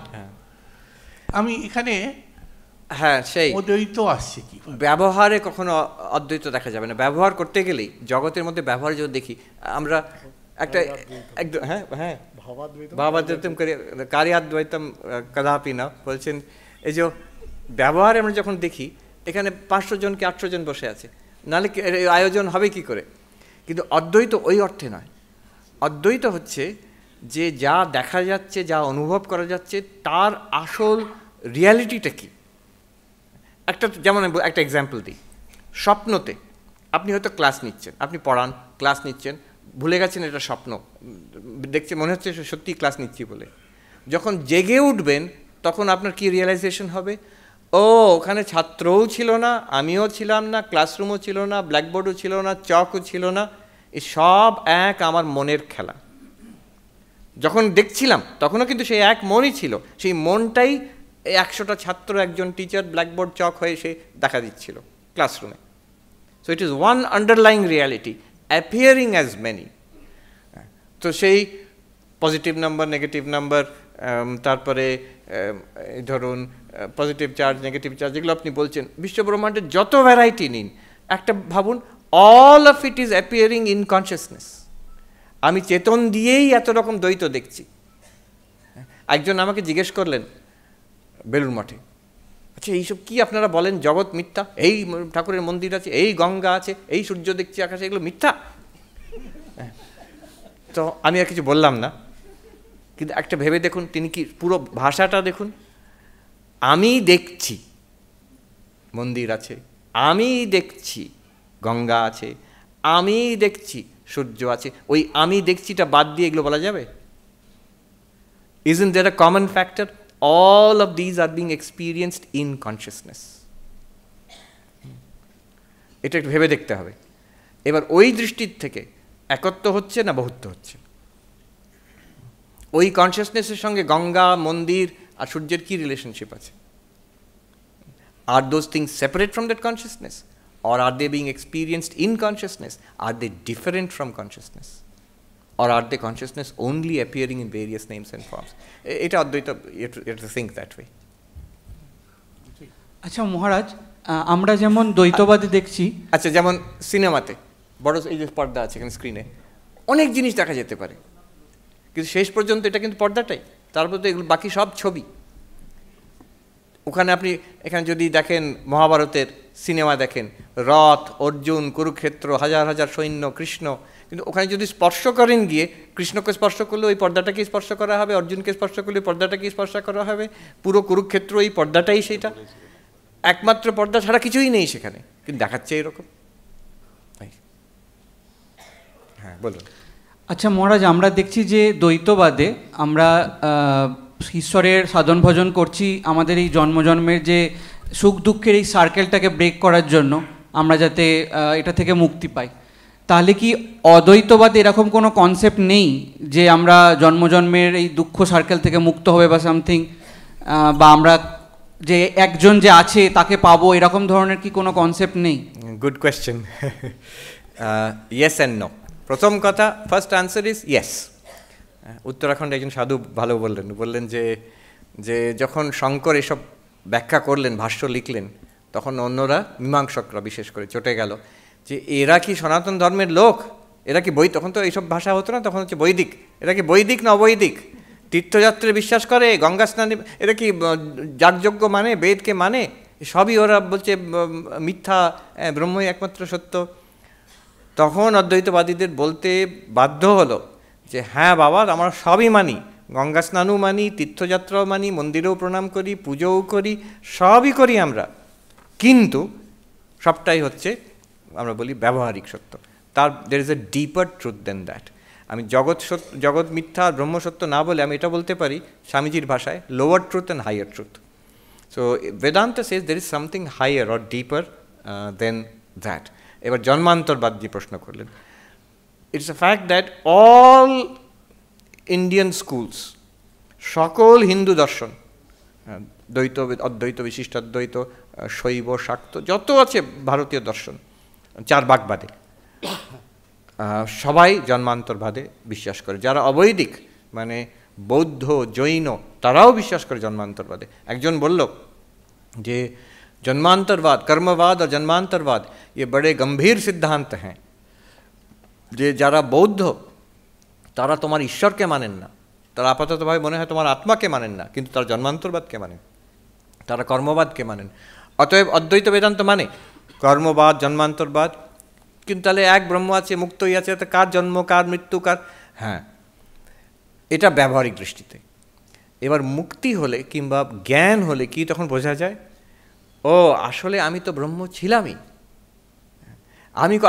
আমি এখানে সেই অদ্বৈত আসছে কি? ব্যবহারে কখনো অদ্বৈত দেখা যাবে না। ব্যবহার করতে গেলেই জগতের মধ্যে ব্যবহার যদি দেখি আমরা একটা একদম ভাবাদ্বৈতম কার্যাদ্বৈতম কদাপি না বলছেন। এই যে ব্যবহারে আমরা যখন দেখি এখানে 500 জন কি 800 জন বসে আছে, নাহলে আয়োজন হবে কি করে? কিন্তু অদ্বৈত ওই অর্থে নয়। অদ্বৈত হচ্ছে যে যা দেখা যাচ্ছে, যা অনুভব করা যাচ্ছে, তার আসল রিয়ালিটিটা কি। যেমন একটা এক্সাম্পল দিই। স্বপ্নতে আপনি হয়তো ক্লাস নিচ্ছেন, আপনি পড়ান, ক্লাস নিচ্ছেন, ভুলে গেছেন এটা স্বপ্ন, দেখছে মনে হচ্ছে সত্যি ক্লাস নিচ্ছি বলে। যখন জেগে উঠবেন তখন আপনার কি রিয়েলাইজেশন হবে? ও ওখানে ছাত্রও ছিল না, আমিও ছিলাম না, ক্লাসরুমও ছিল না, ব্ল্যাকবোর্ডও ছিল না, চকও ছিল না, এই সব এক আমার মনের খেলা। যখন দেখছিলাম তখনও কিন্তু সেই এক মনই ছিল, সেই মনটাই 100টা ছাত্র, একজন টিচার, ব্ল্যাকবোর্ড, চক হয়ে সে দেখা দিচ্ছিল ক্লাসরুমে। So it is one underlying reality appearing as many. তো সেই পজিটিভ নাম্বার, নেগেটিভ নাম্বার, তারপরে ধরুন পজিটিভ চার্জ, নেগেটিভ চার্জ, যেগুলো আপনি বলছেন, বিশ্বব্রহ্মাণ্ডের যত ভ্যারাইটি নিন, একটা ভাবুন, all of it is appearing in consciousness. আমি চেতন দিয়েই এত রকম দ্বৈত দেখছি। একজন আমাকে জিজ্ঞেস করলেন বেলুড় মঠে, আচ্ছা এইসব কি আপনারা বলেন জগৎ মিথ্যা, এই ঠাকুরের মন্দির আছে, এই গঙ্গা আছে, এই সূর্য দেখছি আকাশে, এগুলো মিথ্যা? তো আমি আর কিছু বললাম না, কিন্তু একটা ভেবে দেখুন, তিনি কি পুরো ভাষাটা দেখুন। আমি দেখছি মন্দির আছে, আমি দেখছি গঙ্গা আছে, আমি দেখছি সূর্য আছে, ওই আমি দেখছিটা বাদ দিয়ে এগুলো বলা যাবে? Isn't there a common factor? All of these are being experienced in consciousness. এটা একটু ভেবে দেখতে হবে। এবার ওই দৃষ্টির থেকে একত্ব হচ্ছে না বহুত্ব হচ্ছে? ওই কনসিয়াসনেসের সঙ্গে গঙ্গা, মন্দির আর সূর্যের কি রিলেশনশিপ আছে? Are those things separate from that consciousness? Or are they being experienced in consciousness? Are they different from consciousness? Or are they consciousness only appearing in various names and forms? Eta Advaita, you have to think that way. আচ্ছা মহারাজ, আমরা যেমন দ্বৈতবাদী দেখছি, আচ্ছা যেমন সিনেমাতে বড় এই যে পর্দা আছে এখানে স্ক্রিনে অনেক জিনিস দেখা যেতে পারে, কিন্তু শেষ পর্যন্ত এটা কিন্তু পর্দাটাই, তারপর তো এগুলো বাকি সব ছবি। ওখানে আপনি এখানে যদি দেখেন মহাভারতের সিনেমা দেখেন, রথ, অর্জুন, কুরুক্ষেত্র, হাজার হাজার সৈন্য, কৃষ্ণ, কিন্তু ওখানে যদি স্পর্শ করেন গিয়ে কৃষ্ণকে স্পর্শ করলে ওই পর্দাটাকে স্পর্শ করা হবে, অর্জুনকে স্পর্শ করলে পর্দাটাকে স্পর্শ করা হবে, পুরো কুরুক্ষেত্র এই পর্দাটাই সেটা, একমাত্র পর্দা ছাড়া কিছুই নেই সেখানে, কিন্তু দেখাচ্ছে এরকম। হ্যাঁ বলুন। আচ্ছা মহারাজ, আমরা দেখছি যে দ্বৈতবাদে আমরা ঈশ্বরের সাধন ভজন করছি আমাদের এই জন্মজন্মের যে সুখ দুঃখের এই সার্কেলটাকে ব্রেক করার জন্য, আমরা যাতে এটা থেকে মুক্তি পাই। তাহলে কি অদ্বৈতবাদে এরকম কোনো কনসেপ্ট নেই যে আমরা জন্মজন্মের এই দুঃখ সার্কেল থেকে মুক্ত হবে বা সামথিং, বা আমরা যে একজন যে আছে তাকে পাবো, এরকম ধরনের কি কোনো কনসেপ্ট নেই? Good question. Yes and no. প্রথম কথা, ফার্স্ট আনসার ইজ ইয়েস। উত্তরাখণ্ডে একজন সাধু ভালো বললেন যে যখন শঙ্কর এসব ব্যাখ্যা করলেন, ভাষ্য লিখলেন, তখন অন্যরা মীমাংসকরা বিশেষ করে চটে গেল যে এরা কি সনাতন ধর্মের লোক, এরা কি তখন তো এইসব ভাষা হতো না, তখন হচ্ছে বৈদিক, এরা কি বৈদিক না অবৈদিক, তীর্থযাত্রায় বিশ্বাস করে, গঙ্গা স্নানে, এরা কি যাগযজ্ঞ মানে, বেদকে মানে, সবই ওরা বলছে মিথ্যা, ব্রহ্মই একমাত্র সত্য। তখন অদ্বৈতবাদীদের বলতে বাধ্য হলো যে হ্যাঁ বাবা, আমরা সবই মানি, গঙ্গা স্নানও মানি, তীর্থযাত্রাও মানি, মন্দিরেও প্রণাম করি, পুজোও করি, সবই করি আমরা, কিন্তু সবটাই হচ্ছে আমরা বলি ব্যবহারিক সত্য। তার there is a deeper truth than that. আমি জগৎ মিথ্যা আর ব্রহ্ম সত্য না বলে আমি এটা বলতে পারি স্বামীজির ভাষায়, lower truth and higher truth. So Vedanta says there is something higher or deeper than that. এবার জন্মান্তরবাদ যে প্রশ্ন করলেন, it's a fact that all Indian schools, সকল হিন্দু দর্শন, দ্বৈত, অদ্বৈত, বিশিষ্টাদ্বৈত, শৈব, শাক্ত, যত আছে ভারতীয় দর্শন, 4 ভাগ বাদে, সবাই জন্মান্তরবাদে বিশ্বাস করে। যারা অবৈদিক মানে বৌদ্ধ, জৈন, তারাও বিশ্বাস করে জন্মান্তরবাদে। একজন বলল যে জন্মান্তরবাদ, কর্মবাদ আর জন্মান্তরবাদ ये बड़े गंभीर सिद्धांत हैं। যে যারা বৌদ্ধ তারা তোমার ঈশ্বরকে মানেন না, তারা আপাততভাবে মনে হয় তোমার আত্মাকে মানেন না, কিন্তু তারা জন্মান্তরবাদকে মানেন, তারা কর্মবাদকে মানেন। অতএব অদ্বৈত বেদান্ত মানে কর্মবাদ, জন্মান্তরবাদ, কিন্তু তাহলে এক ব্রহ্ম আছে, মুক্তই আছে, তো কার জন্ম, কার মৃত্যু, কার, হ্যাঁ, এটা ব্যবহারিক দৃষ্টিতে। এবার মুক্তি হলে কিংবা জ্ঞান হলে কি তখন বোঝা যায়, ও আসলে আমি তো ব্রহ্ম ছিলামই,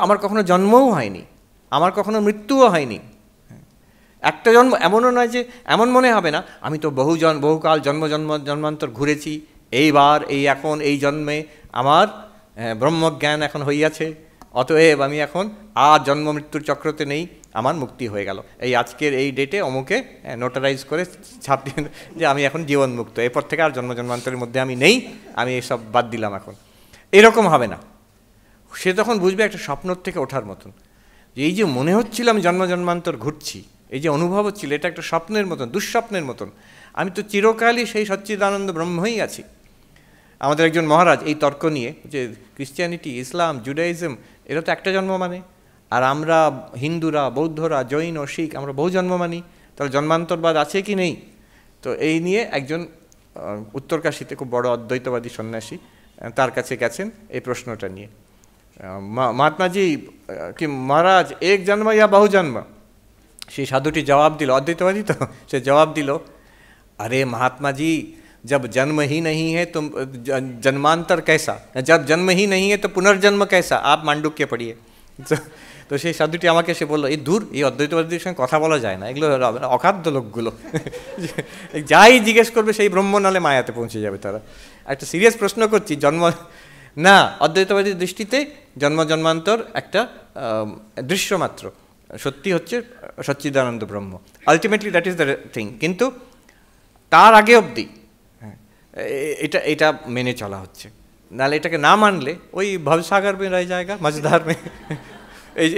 আমার কখনো জন্মও হয়নি, আমার কখনো মৃত্যুও হয়নি। একটা জন্ম এমনও নয় যে, এমন মনে হবে না আমি তো বহুকাল জন্মান্তর ঘুরেছি, এইবার এখন এই জন্মে আমার ব্রহ্মজ্ঞান এখন হইয়াছে, অতএব আমি এখন আর জন্ম মৃত্যুর চক্রতে নেই, আমার মুক্তি হয়ে গেল, এই আজকের এই ডেটে অমুকে নোটারাইজ করে ছাপ দিয়ে যে আমি এখন জীবন মুক্ত, এরপর থেকে আর জন্মান্তরের মধ্যে আমি নেই, আমি এসব বাদ দিলাম এখন, এরকম হবে না। সে তখন বুঝবে একটা স্বপ্নর থেকে ওঠার মতন, যে এই যে মনে হচ্ছিল আমি জন্মান্তর ঘুরছি, এই যে অনুভব হচ্ছিল, এটা একটা স্বপ্নের মতন, দুঃস্বপ্নের মতন, আমি তো চিরকালই সেই সচ্চিদানন্দ ব্রহ্মই আছি। আমাদের একজন মহারাজ এই তর্ক নিয়ে যে ক্রিশ্চিয়ানিটি, ইসলাম, জুডাইজম এরা তো একটা জন্ম মানে, আর আমরা হিন্দুরা, বৌদ্ধরা, জৈন, শিখ আমরা বহু জন্ম মানি, তাহলে জন্মান্তরবাদ আছে কি নেই? তো এই নিয়ে একজন উত্তরকাশীতে খুব বড় অদ্বৈতবাদী সন্ন্যাসী তার কাছে গেছেন এই প্রশ্নটা নিয়ে, মহাত্মাজি কি মহারাজ এক জন্ম ইয়া বহু জন্ম? সেই সাধুটি জবাব দিল, অদ্বৈতবাদী তো, সে জবাব দিল, अरे महात्मा जी जब जन्म ही नहीं है तो जन्मांतर कैसा, जब जन्म ही नहीं है तो पुनर्जन्म कैसा, आप मांडुक्य पढ़िए। তো সেই সাধুটি আমাকে এসে বললো, এই দূর, এই অদ্বৈতবাদীদের সঙ্গে কথা বলা যায় না, এগুলো অখাদ্য লোকগুলো, যাই জিজ্ঞেস করবে সেই ব্রহ্ম নালে মায়াতে পৌঁছে যাবে তারা। একটা সিরিয়াস প্রশ্ন করছি, না, অদ্বৈতবাদীর দৃষ্টিতে জন্মান্তর একটা দৃশ্য মাত্র, সত্যি হচ্ছে সচ্চিদানন্দ ব্রহ্ম, ultimately that is the thing. কিন্তু তার আগে অবধি এটা মেনে চলা হচ্ছে, নাহলে এটাকে না মানলে ওই ভবসাগর মে রয়ে জায়গা মজদার মে,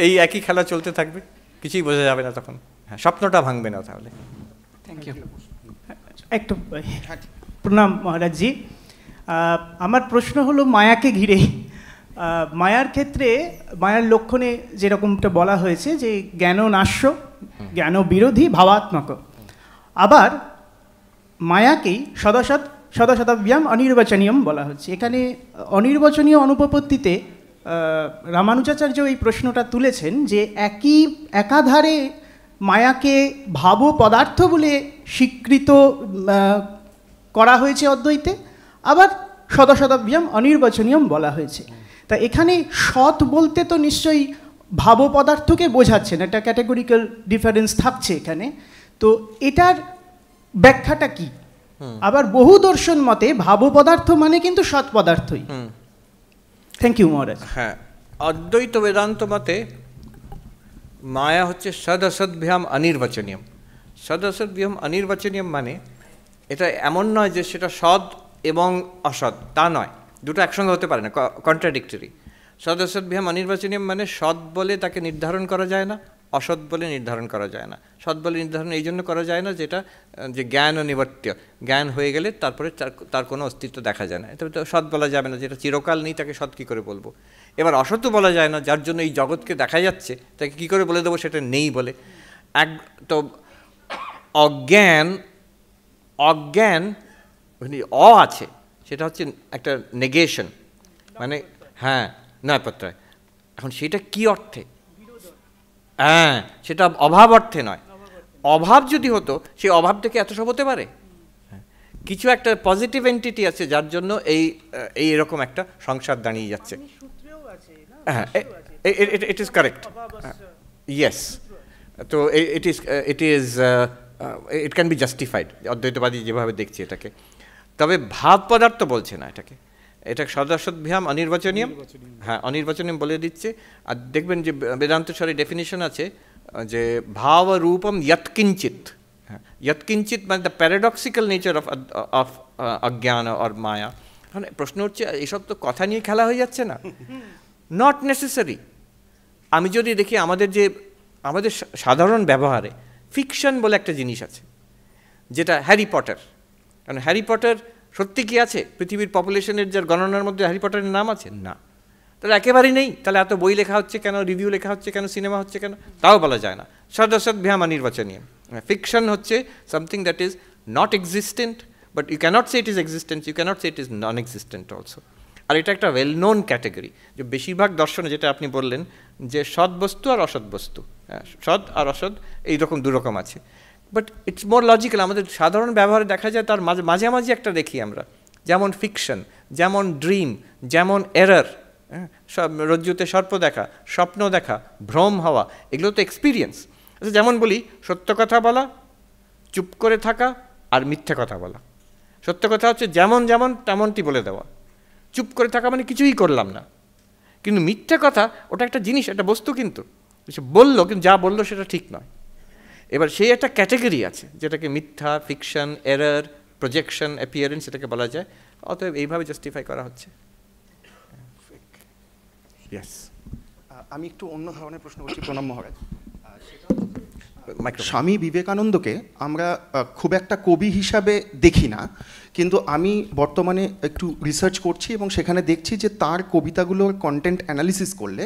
এই একই খেলা চলতে থাকবে, কিছুই বোঝা যাবে না তখন। হ্যাঁ, স্বপ্নটা ভাঙবে না তাহলে। Thank you. একটু প্রণাম মহারাজজি। আমার প্রশ্ন হলো মায়াকে ঘিরে। মায়ার ক্ষেত্রে, মায়ার লক্ষণে যেরকমটা বলা হয়েছে যে জ্ঞাননাশ্য, জ্ঞান বিরোধী, ভাবাত্মক। আবার মায়াকেই সদাসদাভ্যাম অনির্বাচনীয়ম বলা হচ্ছে। এখানে অনির্বাচনীয় অনুপপত্তিতে রামানুজাচার্য এই প্রশ্নটা তুলেছেন যে একাধারে মায়াকে ভাব পদার্থ বলে স্বীকৃত করা হয়েছে অদ্বৈতে, আবার সদাসদাভ্যাম অনির্বাচনীয়ম বলা হয়েছে। তা এখানে সৎ বলতে তো নিশ্চয়ই ভাব পদার্থকে বোঝাচ্ছেন, একটা ক্যাটেগরিক্যাল ডিফারেন্স থাকছে এখানে। তো এটার ব্যাখ্যাটা কি? আবার বহু দর্শন মতে ভাব পদার্থ মানে কিন্তু সৎ পদার্থই। থ্যাংক ইউ মহারাজ। হ্যাঁ, অদ্বৈত বেদান্ত মতে মায়া হচ্ছে সদ অসদ্ভ্যাম অনির্বাচনীয়ম। সদ অসদ্ভ্যাম অনির্বাচনীয়ম মানে এটা এমন নয় যে সেটা সৎ এবং অসৎ, তা নয়, দুটো একসঙ্গে হতে পারে না, কন্ট্রাডিক্টরি। সদ অসদ্ভ্যাম অনির্বাচনীয়ম মানে সৎ বলে তাকে নির্ধারণ করা যায় না, অসৎ বলে নির্ধারণ করা যায় না। সৎ বলে নির্ধারণ এই জন্য করা যায় না যেটা যে জ্ঞান অনিবর্ত্য, জ্ঞান হয়ে গেলে তারপরে তার কোনো অস্তিত্ব দেখা যায় না, তবে তো সৎ বলা যাবে না। যেটা চিরকাল নেই তাকে সৎ কী করে বলবো? এবার অসৎও বলা যায় না, যার জন্য এই জগৎকে দেখা যাচ্ছে তাকে কী করে বলে দেবো সেটা নেই বলে। তো অজ্ঞান আছে, সেটা হচ্ছে একটা নেগেশন, মানে হ্যাঁ নয়পত্রায়। এখন সেটা কি অর্থে? হ্যাঁ, সেটা অভাব অর্থে নয়। অভাব যদি হতো, সেই অভাব থেকে এত সব হতে পারে? কিছু একটা পজিটিভ এন্টিটি আছে যার জন্য এই এরকম একটা সংসার দাঁড়িয়ে যাচ্ছে। হ্যাঁ, ইট ইজ কারেক্ট, ইয়েস। তো ইট ক্যান বি জাস্টিফাইড, অদ্বৈতবাদী যেভাবে দেখছি এটাকে। তবে ভাব পদার্থ বলছে না এটাকে, এটা সদাসদ্ভ্যাম অনির্বাচনীয়ম। হ্যাঁ, অনির্বাচনীয়ম বলে দিচ্ছে। আর দেখবেন যে বেদান্ত স্বরে ডেফিনিশন আছে যে ভাব রূপম যৎকিঞ্চিত। হ্যাঁ, যৎকিঞ্চিত মানে দ্য প্যারাডক্সিক্যাল নেচার অফ অজ্ঞান অর মায়া। মানে প্রশ্ন হচ্ছে এসব তো কথা নিয়ে খেলা হয়ে যাচ্ছে না? Not necessary. আমি যদি দেখি আমাদের সাধারণ ব্যবহারে ফিকশন বলে একটা জিনিস আছে, যেটা হ্যারি পটার। কারণ হ্যারি পটার সত্যি কি আছে? পৃথিবীর পপুলেশনের যার গণনার মধ্যে হ্যারি পটারের নাম আছে? না। তাহলে একেবারেই নেই। তাহলে এত বই লেখা হচ্ছে কেন, রিভিউ লেখা হচ্ছে কেন, সিনেমা হচ্ছে কেন? তাও বলা যায় না। সদসদ্ভ্যাম অনির্বাচনীয়ম। ফিকশন হচ্ছে something that is not existent, but you cannot say it is existent, you cannot say it is non existent also. আর এটা একটা ওয়েল নোন ক্যাটেগরি, যে বেশিরভাগ দর্শনে যেটা আপনি বললেন যে সৎ বস্তু আর অসৎ বস্তু, সৎ আর অসৎ এইরকম দুরকম আছে। But it's more logical. আমাদের সাধারণ ব্যবহারে দেখা যায় তার মাঝামাঝি একটা দেখি আমরা, যেমন ফিকশন, যেমন ড্রিম, যেমন এরর, রজ্জুতে সর্প দেখা, স্বপ্ন দেখা, ভ্রম হওয়া, এগুলো তো এক্সপিরিয়েন্স। আচ্ছা, যেমন বলি সত্য কথা বলা, চুপ করে থাকা, আর মিথ্যে কথা বলা। সত্য কথা হচ্ছে যেমন তেমনটি বলে দেওয়া, চুপ করে থাকা মানে কিছুই করলাম না। কিন্তু মিথ্যে কথা ওটা একটা জিনিস, একটা বস্তু, কিন্তু সে বললো কিন্তু যা বললো সেটা ঠিক নয়। এবার সেই একটা ক্যাটেগরি আছে যেটাকে মিথ্যা, ফিকশন, এরর, প্রজেকশন, অ্যাপিয়ারেন্স এটাকে বলা যায়। অতএব এইভাবে জাস্টিফাই করা হচ্ছে। আমি একটু অন্য ধরনের প্রশ্ন করছি। প্রণাম মহারাজ। স্বামী বিবেকানন্দকে আমরা খুব একটা কবি হিসাবে দেখি না, কিন্তু আমি বর্তমানে একটু রিসার্চ করছি এবং সেখানে দেখছি যে তার কবিতাগুলোর কন্টেন্ট অ্যানালিসিস করলে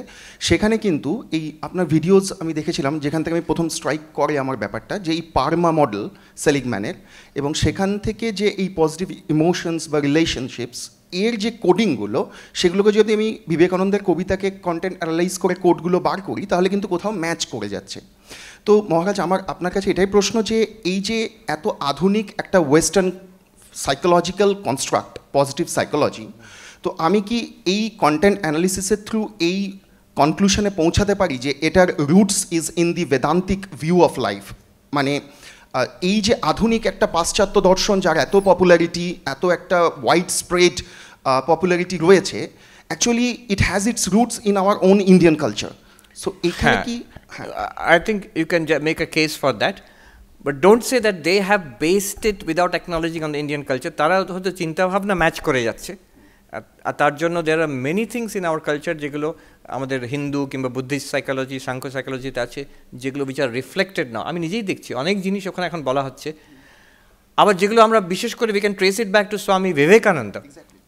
সেখানে কিন্তু এই আপনার ভিডিওস আমি দেখেছিলাম, যেখান থেকে আমি প্রথম স্ট্রাইক করে আমার ব্যাপারটা যে এই পারমা মডেল সেলিগম্যানের, এবং সেখান থেকে যে এই পজিটিভ ইমোশনস বা রিলেশনশিপস এর যে কোডিংগুলো, সেগুলোকে যদি আমি বিবেকানন্দের কবিতাকে কন্টেন্ট অ্যানালাইজ করে কোডগুলো বার করি তাহলে কিন্তু কোথাও ম্যাচ করে যাচ্ছে। তো মহারাজ, আমার আপনার কাছে এটাই প্রশ্ন যে এই যে এত আধুনিক একটা western psychological construct positive psychology, তো আমি কি এই কন্টেন্ট অ্যানালিসিসের থ্রু এই কনক্লুশনে পৌঁছাতে পারি যে এটার roots is in the বেদান্তিক view of life? মানে এই যে আধুনিক একটা পাশ্চাত্য দর্শন যার এত পপুলারিটি, এত একটা ওয়াইড স্প্রেড পপুলারিটি রয়েছে, actually it has its roots in our own Indian culture. So এখানে কি I think you can make a case for that, but don't say that they have based it without acknowledging on the Indian culture. তারা হয়তো চিন্তা ভাবনা match করে যাচ্ছে, আর তার জন্য there are many things in our culture যেগুলো আমাদের হিন্দু কিংবা বুদ্ধিস্ট সাইকোলজি, সাংখ্য সাইকোলজিতে আছে, যেগুলো উইচ আর রিফ্লেক্টেড না। আমি নিজেই দেখছি অনেক জিনিস ওখানে এখন বলা হচ্ছে, আবার যেগুলো আমরা বিশেষ করে we can trace it back two Swami Vivekananda.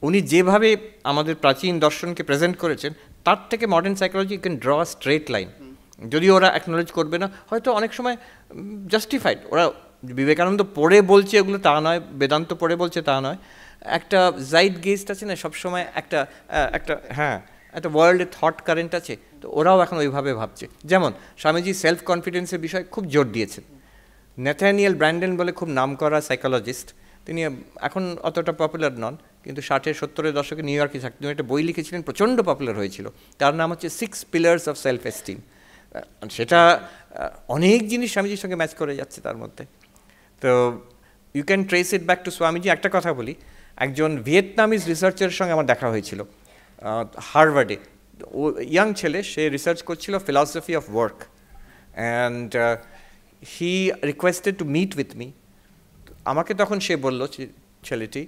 উনি যেভাবে আমাদের প্রাচীন দর্শনকে প্রেজেন্ট করেছেন, তার থেকে modern psychology can draw a straight line. যদিও ওরা অ্যাকনোলেজ করবে না, হয়তো অনেক সময় জাস্টিফাইড, ওরা বিবেকানন্দ পড়ে বলছে ওগুলো তা নয়, বেদান্ত পড়ে বলছে তা নয়, একটা জাইড গেস্ট আছে না সবসময়, একটা হ্যাঁ একটা ওয়ার্ল্ডের থট কারেন্ট আছে, তো ওরাও এখন ওইভাবে ভাবছে। যেমন স্বামীজি সেলফ কনফিডেন্সের বিষয়ে খুব জোর দিয়েছেন। ন্যাথানিয়েল ব্র্যান্ডেন বলে খুব নামকরা সাইকোলজিস্ট, তিনি এখন অতটা পপুলার নন, কিন্তু 60-70-এর দশকে নিউ ইয়র্কে থাকতেন, তিনি একটা বই লিখেছিলেন, প্রচণ্ড পপুলার হয়েছিল, তার নাম হচ্ছে 6 Pillars of Self Esteem। সেটা অনেক জিনিস স্বামীজির সঙ্গে ম্যাচ করে যাচ্ছে তার মধ্যে। তো you can trace it back to Swamiji. একটা কথা বলি, একজন ভিয়েতনামিজ রিসার্চারের সঙ্গে আমার দেখা হয়েছিল হার্ভার্ডে, ও ইয়াং ছেলে, সে রিসার্চ করছিল philosophy of work, and he requested to meet with me. আমাকে তখন সে বলল ছেলেটি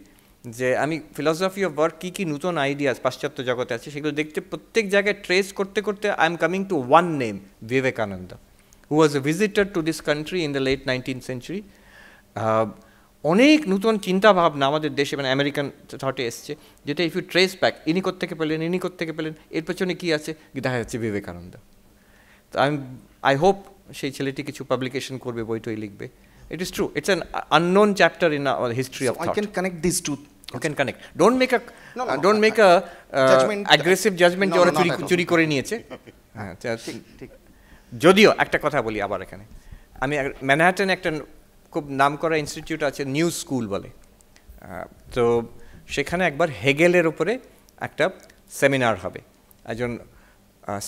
যে আমি ফিলসফি অফ ওয়ার্ক কী কী নতুন আইডিয়াস পাশ্চাত্য জগতে আছে সেগুলো দেখতে প্রত্যেক জায়গায় ট্রেস করতে করতে I am coming to one name, Vivekananda, who was a visitor to this country in the late 19th century। অনেক নতুন চিন্তাভাবনা আমাদের দেশে মানে আমেরিকান থটে এসছে, যেটা ইফ ইউ ট্রেস ব্যাক, ইনি কোত্থেকে পেলেন, ইনি কোত্থেকে পেলেন, এর পেছনে কী আছে দেখা যাচ্ছে বিবেকানন্দ। তো আই হোপ সেই ছেলেটি কিছু পাবলিকেশন করবে, বইটই লিখবে। It is true. It's an unknown chapter in our history of thought. I can connect these two. You can connect. Don't make a aggressive judgment যে ওরা চুরি করে নিয়েছে। হ্যাঁ, ঠিক। যদিও একটা কথা বলি আবার এখানে, আমি ম্যানহাটনে একটা খুব নামকরা ইনস্টিটিউট আছে, নিউ স্কুল বলে, তো সেখানে একবার হেগেলের উপরে একটা সেমিনার হবে। একজন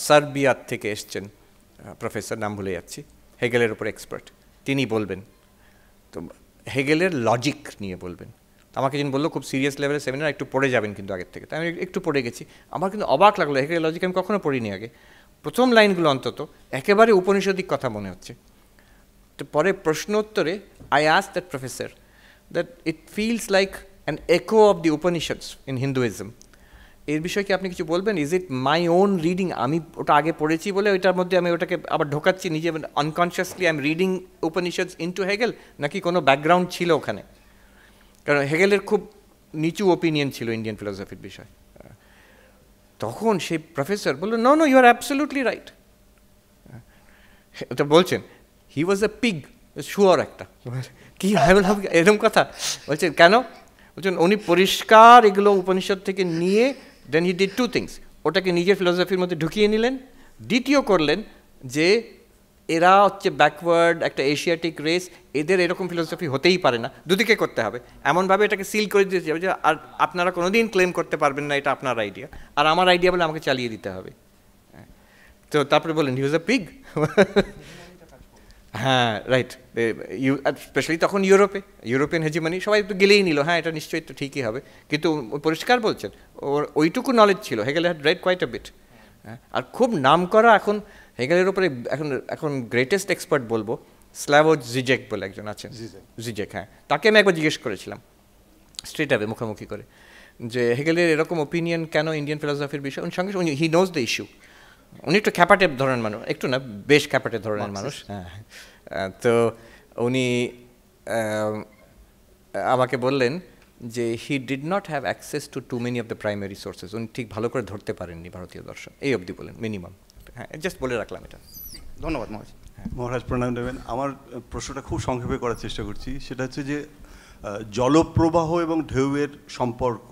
সার্বিয়ার থেকে এসছেন প্রফেসর, নাম ভুলে যাচ্ছি, হেগেলের উপরে এক্সপার্ট, তিনি বলবেন। তো হেগেলের লজিক নিয়ে বলবেন। আমাকে যিনি বললো খুব সিরিয়াস লেভেলের সেমিনার, একটু পড়ে যাবেন কিন্তু আগের থেকে। তাই আমি একটু পড়ে গেছি, আমার কিন্তু অবাক লাগলো, হেগেলের লজিক আমি কখনো পড়িনি আগে। প্রথম লাইনগুলো অন্তত একেবারে উপনিষদিক কথা মনে হচ্ছে। তো পরে প্রশ্ন উত্তরে I ask that professor that it feels like an echo of the Upanishads in Hinduism. এর বিষয়ে কি আপনি কিছু বলবেন? Is it my own reading? আমি ওটা আগে পড়েছি বলে ওইটার মধ্যে আমি ওটাকে আবার ঢোকাচ্ছি নিজে, unconsciously I am reading Upanishads into Hegel, নাকি কোনো ব্যাকগ্রাউন্ড ছিল ওখানে? কারণ হেগেলের খুব নিচু ওপিনিয়ন ছিল ইন্ডিয়ান ফিলোসফির বিষয়। তখন সেই প্রফেসর বলল, no no, you are absolutely right. তো বলছেন হি ওয়াজ এ পিগ, শুয়োর একটা। কি এরকম কথা বলছেন কেন? বলছেন উনি পরিষ্কার এগুলো উপনিষদ থেকে নিয়ে দেন হি ডিড টু থিংস, ওটাকে নিজের ফিলোসফির মধ্যে ঢুকিয়ে নিলেন। দ্বিতীয় করলেন যে এরা হচ্ছে ব্যাকওয়ার্ড একটা এশিয়াটিক রেস, এদের এরকম ফিলোসফি হতেই পারে না, দুদিকে করতে হবে, এমনভাবে এটাকে সিল করে দিতে হবে যে আর আপনারা কোনোদিন ক্লেম করতে পারবেন না এটা আপনার আইডিয়া, আর আমার আইডিয়া বলে আমাকে চালিয়ে দিতে হবে। তো তারপরে বললেন হি ওয়াজ এ পিগ। হ্যাঁ রাইট, স্পেশালি তখন ইউরোপিয়ান হেজিমনি, সবাই একটু গেলেই নিল, হ্যাঁ এটা নিশ্চয়ই তো ঠিকই হবে, কিন্তু পরিষ্কার বলছেন ওর ওইটুকু নলেজ ছিল। Hegel had read quite a bit. আর খুব নাম করা এখন হেগেলের উপরে এখন গ্রেটেস্ট এক্সপার্ট বলবো স্ল্যাভো জিজেক বলে একজন আছেন, জিজেক, হ্যাঁ, তাকে আমি একবার জিজ্ঞেস করেছিলাম স্ট্রেট আবে মুখোমুখি করে যে হেগেলের এরকম ওপিনিয়ন কেন ইন্ডিয়ান ফিলোসফির বিষয়ে। উনি সঙ্গে হি নোজ দ্য ইস্যু, উনি একটু খ্যাপাটে ধরনের মানুষ, একটু না বেশ খ্যাপাটে ধরনের মানুষ। হ্যাঁ, তো উনি আমাকে বললেন যে he did not have access to too many of the primary sources, উনি ঠিক ভালো করে ধরতে পারেননি ভারতীয় দর্শন, এই অবধি বলেন মিনিমাম। হ্যাঁ, জাস্ট বলে রাখলাম এটা। ধন্যবাদ মহারাজ। মহারাজ প্রণাম দেবেন। আমার প্রশ্নটা খুব সংক্ষেপে করার চেষ্টা করছি, সেটা হচ্ছে যে জলপ্রবাহ এবং ঢেউয়ের সম্পর্ক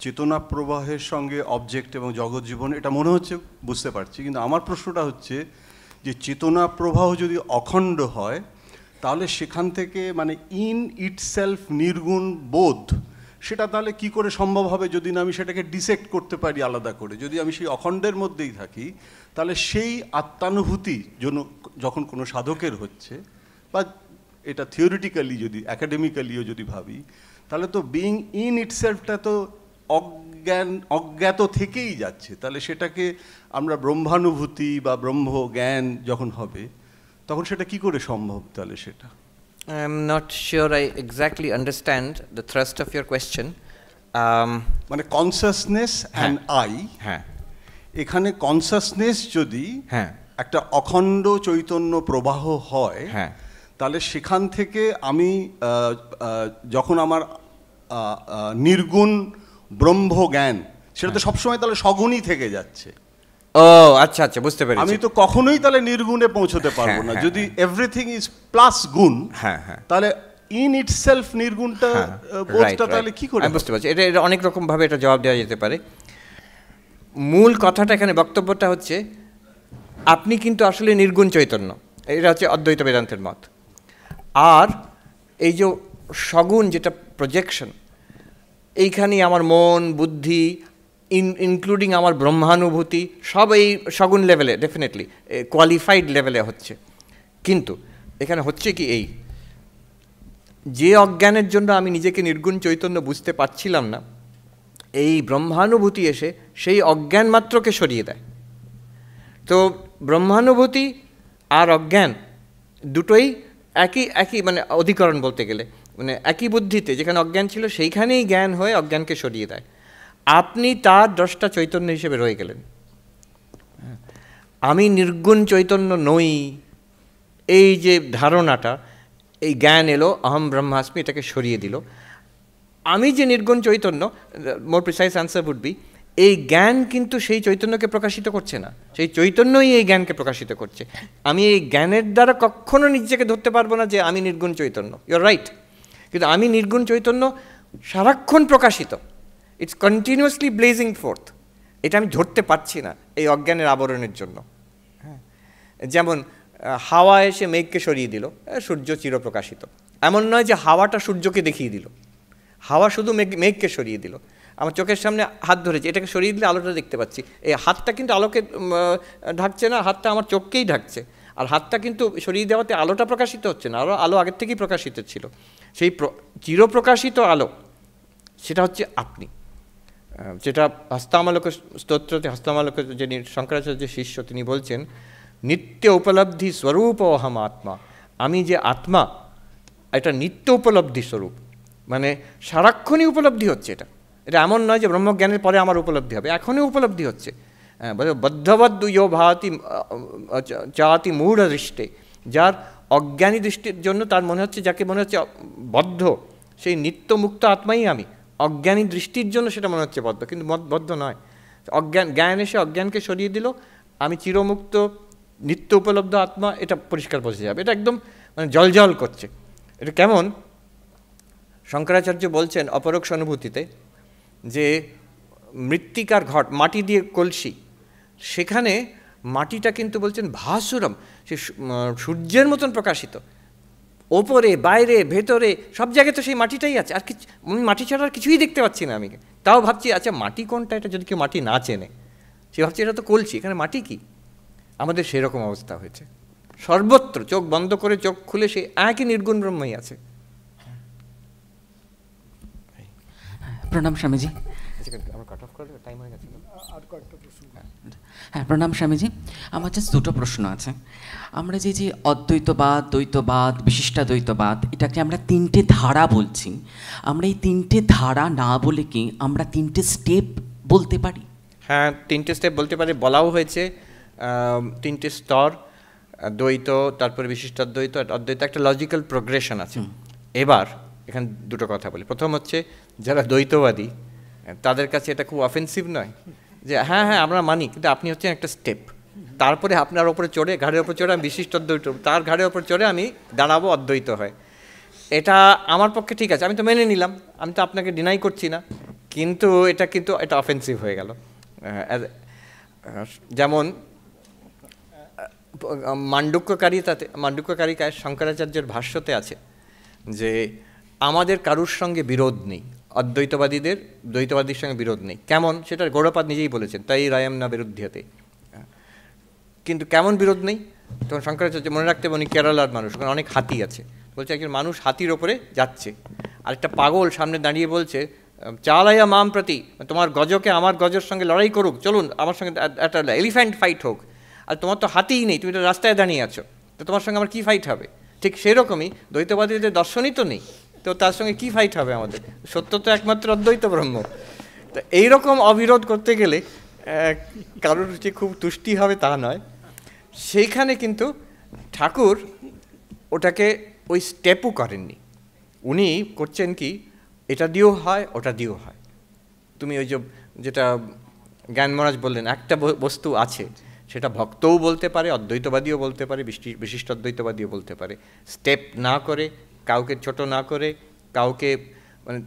চেতনা প্রবাহের সঙ্গে অবজেক্ট এবং জগৎ জীবন, এটা মনে হচ্ছে বুঝতে পারছি, কিন্তু আমার প্রশ্নটা হচ্ছে যে চেতনা প্রবাহ যদি অখণ্ড হয় তাহলে সেখান থেকে মানে ইন ইটসেলফ নির্গুণ বোধ, সেটা তাহলে কি করে সম্ভব হবে যদি না আমি সেটাকে ডিসেক্ট করতে পারি আলাদা করে? যদি আমি সেই অখণ্ডের মধ্যেই থাকি তাহলে সেই আত্মানুভূতি যখন কোনো সাধকের হচ্ছে, বা এটা থিওরিটিক্যালি যদি অ্যাকাডেমিক্যালিও যদি ভাবি, তাহলে তো বিইং ইন ইটসেলফটা তো অজ্ঞাত থেকেই যাচ্ছে। তাহলে সেটাকে আমরা ব্রহ্মানুভূতি বা ব্রহ্ম জ্ঞান যখন হবে তখন সেটা কি করে সম্ভব? তাহলে সেটা I am not sure I exactly understand the thrust of your question. মানে কনসাসনেস অ্যান্ড আই, হ্যাঁ, এখানে কনসাসনেস যদি হ্যাঁ একটা অখণ্ড চৈতন্য প্রবাহ হয়, হ্যাঁ, তাহলে সেখান থেকে আমি যখন আমার নির্গুণ ব্রহ্ম জ্ঞান, সেটা তো সবসময় তাহলে সগুণই থেকে যাচ্ছে। ও আচ্ছা আচ্ছা, বুঝতে পেরেছি। আমি তো কখনোই তাহলে নির্গুণে পৌঁছতে পারবো না। যদি এভরিথিং ইজ প্লাস গুণ, হ্যাঁ হ্যাঁ, তাহলে ইন ইটসেলফ নির্গুণটা বোধটা তাহলে কি করে? আমি বুঝতে পারছি। এটা অনেক রকম ভাবে এটা জবাব দেওয়া যেতে পারে। মূল কথাটা এখানে, বক্তব্যটা হচ্ছে আপনি কিন্তু আসলে নির্গুণ চৈতন্য, এটা হচ্ছে অদ্বৈত বেদান্তের মত। আর এই যে সগুণ যেটা প্রজেকশন, এইখানেই আমার মন বুদ্ধি ইনক্লুডিং আমার ব্রহ্মানুভূতি সব এই সগুণ লেভেলে, ডেফিনেটলি কোয়ালিফাইড লেভেলে হচ্ছে। কিন্তু এখানে হচ্ছে কি, এই যে অজ্ঞানের জন্য আমি নিজেকে নির্গুণ চৈতন্য বুঝতে পারছিলাম না, এই ব্রহ্মানুভূতি এসে সেই অজ্ঞান মাত্রকে সরিয়ে দেয়। তো ব্রহ্মানুভূতি আর অজ্ঞান দুটোই একই মানে অধিকরণ বলতে গেলে, মানে একই বুদ্ধিতে যেখানে অজ্ঞান ছিল সেইখানেই জ্ঞান হয়ে অজ্ঞানকে সরিয়ে দেয়। আপনি তার দ্রষ্টা চৈতন্য হিসেবে রয়ে গেলেন। আমি নির্গুণ চৈতন্য নই, এই যে ধারণাটা, এই জ্ঞান এলো অহম ব্রহ্মাস্মি, এটাকে সরিয়ে দিল। আমি যে নির্গুণ চৈতন্য, মোর প্রিসাইজ অ্যান্সার উড বি, এই জ্ঞান কিন্তু সেই চৈতন্যকে প্রকাশিত করছে না, সেই চৈতন্যই এই জ্ঞানকে প্রকাশিত করছে। আমি এই জ্ঞানের দ্বারা কখনো নিজেকে ধরতে পারবো না যে আমি নির্গুণ চৈতন্য, ইউর রাইট। কিন্তু আমি নির্গুণ চৈতন্য সারাক্ষণ প্রকাশিত, ইটস কন্টিনিউয়াসলি ব্লেজিং ফোর্থ। এটা আমি ধরতে পারছি না এই অজ্ঞানের আবরণের জন্য। হ্যাঁ, যেমন হাওয়া এসে মেঘকে সরিয়ে দিল, সূর্য চিরপ্রকাশিত। এমন নয় যে হাওয়াটা সূর্যকে দেখিয়ে দিল, হাওয়া শুধু মেঘকে সরিয়ে দিল। আমার চোখের সামনে হাত ধরেছে, এটাকে সরিয়ে দিলে আলোটা দেখতে পাচ্ছি। এই হাতটা কিন্তু আলোকে ঢাকছে না, হাতটা আমার চোখকেই ঢাকছে। আর হাতটা কিন্তু সরিয়ে দেওয়াতে আলোটা প্রকাশিত হচ্ছে না, আলো আগের থেকেই প্রকাশিত ছিল। সেই চিরপ্রকাশিত আলো, সেটা হচ্ছে আপনি। যেটা হস্তামালোক স্তোত্রতে, হস্তামালোক যিনি শঙ্করাচার্যের শিষ্য, তিনি বলছেন নিত্য উপলব্ধি স্বরূপ অহম আত্মা। আমি যে আত্মা, এটা নিত্য উপলব্ধি স্বরূপ, মানে সারাক্ষণই উপলব্ধি হচ্ছে। এটা এমন নয় যে ব্রহ্মজ্ঞানের পরে আমার উপলব্ধি হবে, এখনই উপলব্ধি হচ্ছে। বদ্ধবদ্ধ ইয়ো ভাতি চাতি মূঢ় দৃষ্টে, যার অজ্ঞানী দৃষ্টির জন্য তার মনে হচ্ছে, যাকে মনে হচ্ছে বদ্ধ, সেই নিত্য মুক্ত আত্মাই আমি। অজ্ঞানী দৃষ্টির জন্য সেটা মনে হচ্ছে বদ্ধ, কিন্তু বদ্ধ নয়। জ্ঞান এসে অজ্ঞানকে সরিয়ে দিল, আমি চিরমুক্ত নিত্য উপলব্ধ আত্মা, এটা পরিষ্কার বোঝা যাবে। এটা একদম মানে জলজল করছে। এটা কেমন, শঙ্করাচার্য বলছেন অপরোক্ষ অনুভূতিতে যে মৃত্তিকার ঘট, মাটি দিয়ে কলসি, সেখানে মাটিটা কিন্তু বলছেন ভাসুরম, সে সূর্যের মতন প্রকাশিত, ওপরে বাইরে ভেতরে সব জায়গায় তো সেই মাটিটাই আছে। আর কিছু, আমি মাটি ছাড়া আর কিছুই দেখতে পাচ্ছি না। আমি তাও ভাবছি আচ্ছা মাটি কোনটা, এটা যদি কেউ মাটি না চেনে, সে ভাবছি এটা তো কলসি, এখানে মাটি কি। আমাদের সেরকম অবস্থা হয়েছে, সর্বত্র চোখ বন্ধ করে চোখ খুলে সেই একই নির্গুণ ব্রহ্মই আছে। প্রণাম স্বামীজি। হ্যাঁ, প্রণাম স্বামীজি। আমার জাস্ট দুটো প্রশ্ন আছে। আমরা যে অদ্বৈতবাদ, দ্বৈতবাদ, বিশিষ্টাদ্বৈতবাদ, এটাকে আমরা তিনটে ধারা বলছি। আমরা এই তিনটে ধারা না বলে কি আমরা তিনটে স্টেপ বলতে পারি? হ্যাঁ, তিনটে স্টেপ বলতে পারি, বলাও হয়েছে। তিনটে স্তর, দ্বৈত, তারপরে বিশিষ্টাদ্বৈত, অদ্বৈত, একটা লজিক্যাল প্রোগ্রেশন আছে। এবার এখানে দুটো কথা বলি। প্রথম হচ্ছে যারা দ্বৈতবাদী, তাদের কাছে এটা খুব অফেন্সিভ নয় যে হ্যাঁ হ্যাঁ আমরা মানি, কিন্তু আপনি হচ্ছেন একটা স্টেপ, তারপরে আপনার ওপরে চড়ে, ঘাড়ের ওপর চড়ে আমি বিশিষ্ট অদ্বৈত, তার ঘাড়ের ওপর চড়ে আমি দাঁড়াবো অদ্বৈত হয়। এটা আমার পক্ষে ঠিক আছে, আমি তো মেনে নিলাম, আমি তো আপনাকে ডিনাই করছি না, কিন্তু এটা অফেন্সিভ হয়ে গেল। যেমন মাণ্ডুক্যকারিকায় শঙ্করাচার্যের ভাষ্যতে আছে যে আমাদের কারুর সঙ্গে বিরোধ নেই, অদ্বৈতবাদীদের দ্বৈতবাদীর সঙ্গে বিরোধ নেই। কেমন, সেটা গৌড়পাদ নিজেই বলেছেন, তাই রায়ম না বিরুদ্ধতে। কিন্তু কেমন বিরোধ নেই, তখন শঙ্করাচার্য মনে রাখতে, উনি কেরালার মানুষ, ওখানে অনেক হাতি আছে, বলছে একজন মানুষ হাতির ওপরে যাচ্ছে, আরেকটা পাগল সামনে দাঁড়িয়ে বলছে চালাইয়া মাম প্রতি, তোমার গজকে আমার গজের সঙ্গে লড়াই করুক, চলুন আমার সঙ্গে একটা এলিফ্যান্ট ফাইট হোক। আর তোমার তো হাতিই নেই, তুমি তো রাস্তায় দাঁড়িয়ে আছো, তো তোমার সঙ্গে আমার কী ফাইট হবে? ঠিক সেরকমই দ্বৈতবাদীদের দর্শনই তো নেই, তো তার সঙ্গে কি ফাইট হবে আমাদের? সত্য তো একমাত্র অদ্বৈত ব্রহ্ম। তো এইরকম অবিরোধ করতে গেলে কারোর যে খুব তুষ্টি হবে তা নয়। সেইখানে কিন্তু ঠাকুর ওটাকে ওই স্টেপও করেননি। উনি করছেন কি, এটা দিয়েও হয় ওটা দিয়েও হয়। তুমি ওই যেটা জ্ঞান মহারাজ বললেন, একটা বস্তু আছে, সেটা ভক্তও বলতে পারে, অদ্বৈতবাদীও বলতে পারে, বিশিষ্ট অদ্বৈতবাদীও বলতে পারে। স্টেপ না করে, কাউকে ছোট না করে, কাউকে মানে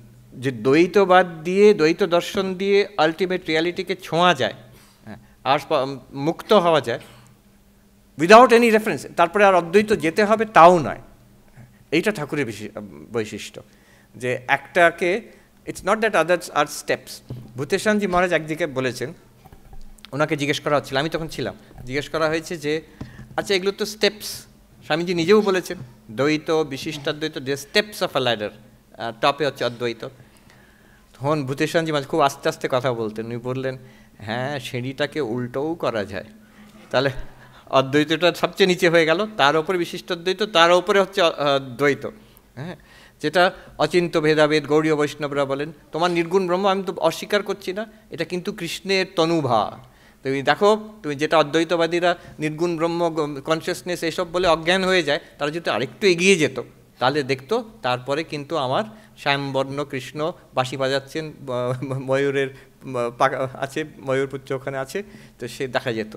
যে দ্বৈতবাদ দিয়ে, দ্বৈত দর্শন দিয়ে আলটিমেট রিয়ালিটিকে ছোঁয়া যায়, আর মুক্ত হওয়া যায় উইদাউট এনি রেফারেন্স, তারপরে আর অদ্বৈত যেতে হবে তাও নয়। এইটা ঠাকুরের বৈশিষ্ট্য, যে একটাকে it's not that others are steps. ভূতেশানজি মহারাজ একদিকে বলেছেন, ওনাকে জিজ্ঞেস করা হচ্ছিল, আমি তখন ছিলাম, জিজ্ঞেস করা হয়েছে যে আচ্ছা এগুলো তো স্টেপস, স্বামীজি নিজেও বলেছেন দ্বৈত বিশিষ্টাদ্বৈত যে স্টেপস অফ আ ল্যাডার, টপে হচ্ছে অদ্বৈত। তখন ভূতেশানজি মহারাজ খুব আস্তে আস্তে কথা বলতেন, উনি বললেন হ্যাঁ সিঁড়িটাকে উল্টোও করা যায়, তাহলে অদ্বৈতটা সবচেয়ে নিচে হয়ে গেল, তার ওপরে বিশিষ্টাদ্বৈত, তার ওপরে হচ্ছে দ্বৈত। হ্যাঁ, যেটা অচিন্ত ভেদাভেদ গৌড়ীয় বৈষ্ণবরা বলেন, তোমার নির্গুণ ব্রহ্ম আমি তো অস্বীকার করছি না, এটা কিন্তু কৃষ্ণের তনুভা। তুমি দেখো, তুমি যেটা অদ্বৈতবাদীরা নির্গুণ ব্রহ্ম কনসিয়াসনেস এসব বলে অজ্ঞান হয়ে যায়, তারা যদি আরেকটু এগিয়ে যেত তাহলে দেখতো তারপরে কিন্তু আমার শ্যামবর্ণ কৃষ্ণ বাঁশি বাজাচ্ছেন, ময়ূরের পাকা আছে, ময়ূর পুচ্ছ ওখানে আছে, তো সে দেখা যেত।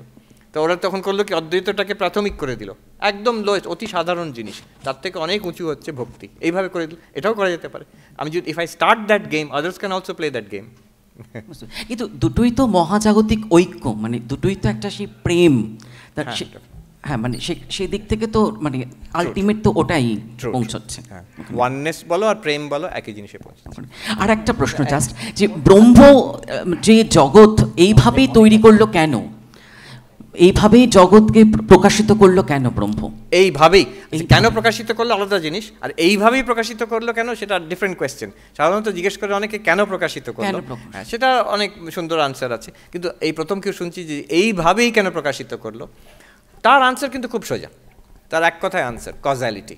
তো ওরা তখন করলো কি, অদ্বৈতটাকে প্রাথমিক করে দিল, একদম লোয়েস্ট, অতি সাধারণ জিনিস, তার থেকে অনেক উঁচু হচ্ছে ভক্তি, এইভাবে করে দিল। এটাও করা যেতে পারে। আমি যদি if I start that game, others can also play that game. কিন্তু দুটোই তো মহাজাগতিক ঐক্য, মানে দুটোই তো একটা সেই প্রেম, হ্যাঁ মানে সেই দিক থেকে তো মানে আলটিমেট তো ওটাই পৌঁছচ্ছে। ওয়াননেস বলো আর প্রেম বলো, একই জিনিসে পৌঁছচ্ছে। আর একটা প্রশ্ন জাস্ট, যে ব্রহ্ম যে জগৎ এইভাবেই তৈরি করলো কেন, এইভাবেই জগৎকে প্রকাশিত করলো কেন ব্রহ্ম? এইভাবেই কেন প্রকাশিত করলো আলাদা জিনিস, আর এইভাবেই প্রকাশিত করলো কেন সেটা ডিফারেন্ট কোয়েশ্চেন। সাধারণত জিজ্ঞেস করে অনেকে কেন প্রকাশিত করলো, হ্যাঁ সেটা অনেক সুন্দর আনসার আছে, কিন্তু এই প্রথম কেউ শুনছি যে এইভাবেই কেন প্রকাশিত করলো, তার আনসার কিন্তু খুব সোজা, তার এক কথায় আনসার, কজালিটি।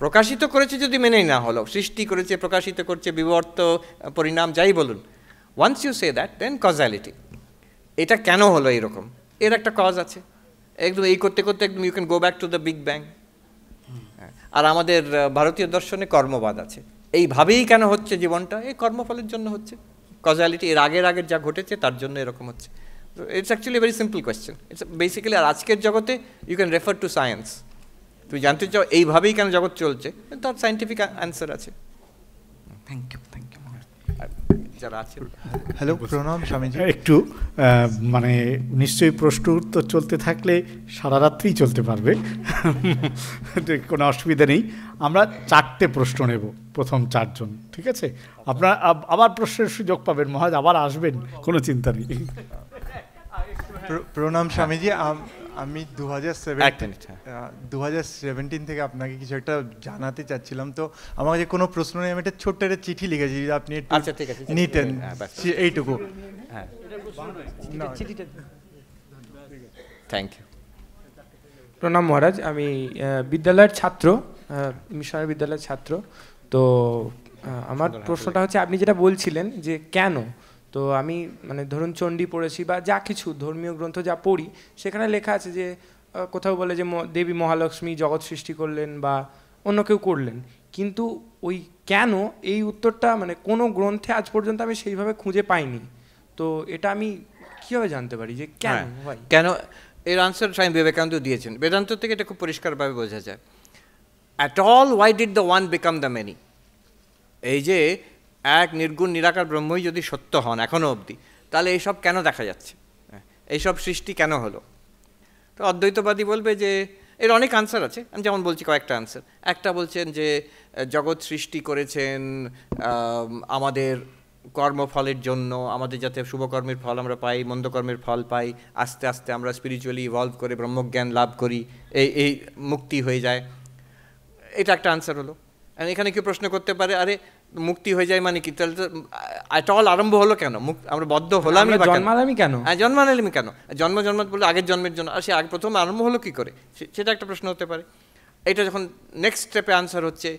প্রকাশিত করেছে যদি মেনেই না হলো, সৃষ্টি করেছে, প্রকাশিত করছে, বিবর্ত পরিণাম যাই বলুন, once you say that then causality. এটা কেন হলো এইরকম, এর একটা কজ আছে, একদম এই করতে করতে একদম you can go back to the big bang. আর আমাদের ভারতীয় দর্শনে কর্মবাদ আছে, এইভাবেই কেন হচ্ছে জীবনটা, এই কর্মফলের জন্য হচ্ছে, কজালিটি এর আগের যা ঘটেছে তার জন্য এরকম হচ্ছে। It's actually very simple question, it's basically. আর আজকের জগতে you can refer to science, তুমি জানতে চাও এইভাবেই কেন জগৎ চলছে, তার সায়েন্টিফিক অ্যান্সার আছে। Thank you, thank you. যারা আছে, হ্যালো, প্রণাম স্বামীজি। একটু মানে নিশ্চয়ই প্রশ্ন উত্তর চলতে থাকলে সারা রাত্রিই চলতে পারবে, কোনো অসুবিধা নেই। আমরা 4টে প্রশ্ন নেব, প্রথম 4 জন, ঠিক আছে? আপনারা আবার প্রশ্নের সুযোগ পাবেন, মহারাজ আবার আসবেন, কোনো চিন্তা নেই। প্রণাম স্বামীজি। আমি 2017 থেকে আপনাকে কিছু একটা জানাতে চাচ্ছিলাম, তো আমার কাছে কোনো প্রশ্ন নেই, আমি একটা ছোট্ট একটা চিঠি লিখেছি, আপনি একটু নিতেন এইটুকু। Thank you. প্রণাম মহারাজ, আমি বিদ্যালয়ের ছাত্র, মিশনের বিদ্যালয়ের ছাত্র। তো আমার প্রশ্নটা হচ্ছে, আপনি যেটা বলছিলেন যে কেন, তো আমি মানে ধরুন চণ্ডী পড়েছি বা যা কিছু ধর্মীয় গ্রন্থ যা পড়ি, সেখানে লেখা আছে যে কোথাও বলে যে দেবী মহালক্ষ্মী জগৎ সৃষ্টি করলেন বা অন্য কেউ করলেন, কিন্তু ওই কেন এই উত্তরটা মানে কোনো গ্রন্থে আজ পর্যন্ত আমি সেইভাবে খুঁজে পাইনি। তো এটা আমি কীভাবে জানতে পারি যে কেন হয়? কেন, এর আনসার স্বামী বিবেকানন্দ দিয়েছেন। বেদান্ত থেকে এটা খুব পরিষ্কারভাবে বোঝা যায়। At all why did the one become the many? এই যে এক নির্গুণ নিরাকার ব্রহ্মই যদি সত্য হন এখনও অবধি, তাহলে এইসব কেন দেখা যাচ্ছে, এইসব সৃষ্টি কেন হলো? তো অদ্বৈতবাদী বলবে যে এর অনেক আনসার আছে, আমি যেমন বলছি কয়েকটা আনসার। একটা বলছেন যে জগৎ সৃষ্টি করেছেন আমাদের কর্মফলের জন্য, আমাদের যাতে শুভকর্মের ফল আমরা পাই, মন্দকর্মের ফল পাই, আস্তে আস্তে আমরা স্পিরিচুয়ালি ইভলভ করে ব্রহ্মজ্ঞান লাভ করি, এই মুক্তি হয়ে যায়। এটা একটা আনসার হলো। আর এখানে কেউ প্রশ্ন করতে পারে, আরে মুক্তি হয়ে যায় মানে কি, তাহলে তো এটা অল আরম্ভ হলো কেন, আমরা বদ্ধ হলামই বা জন্মালামই কেন? হ্যাঁ, জন্মালামই কেন, জন্ম বলে আগের জন্মের জন্য, আর সে প্রথম আরম্ভ হলো কী করে, সেটা একটা প্রশ্ন হতে পারে। এটা যখন নেক্সট স্টেপে আনসার হচ্ছে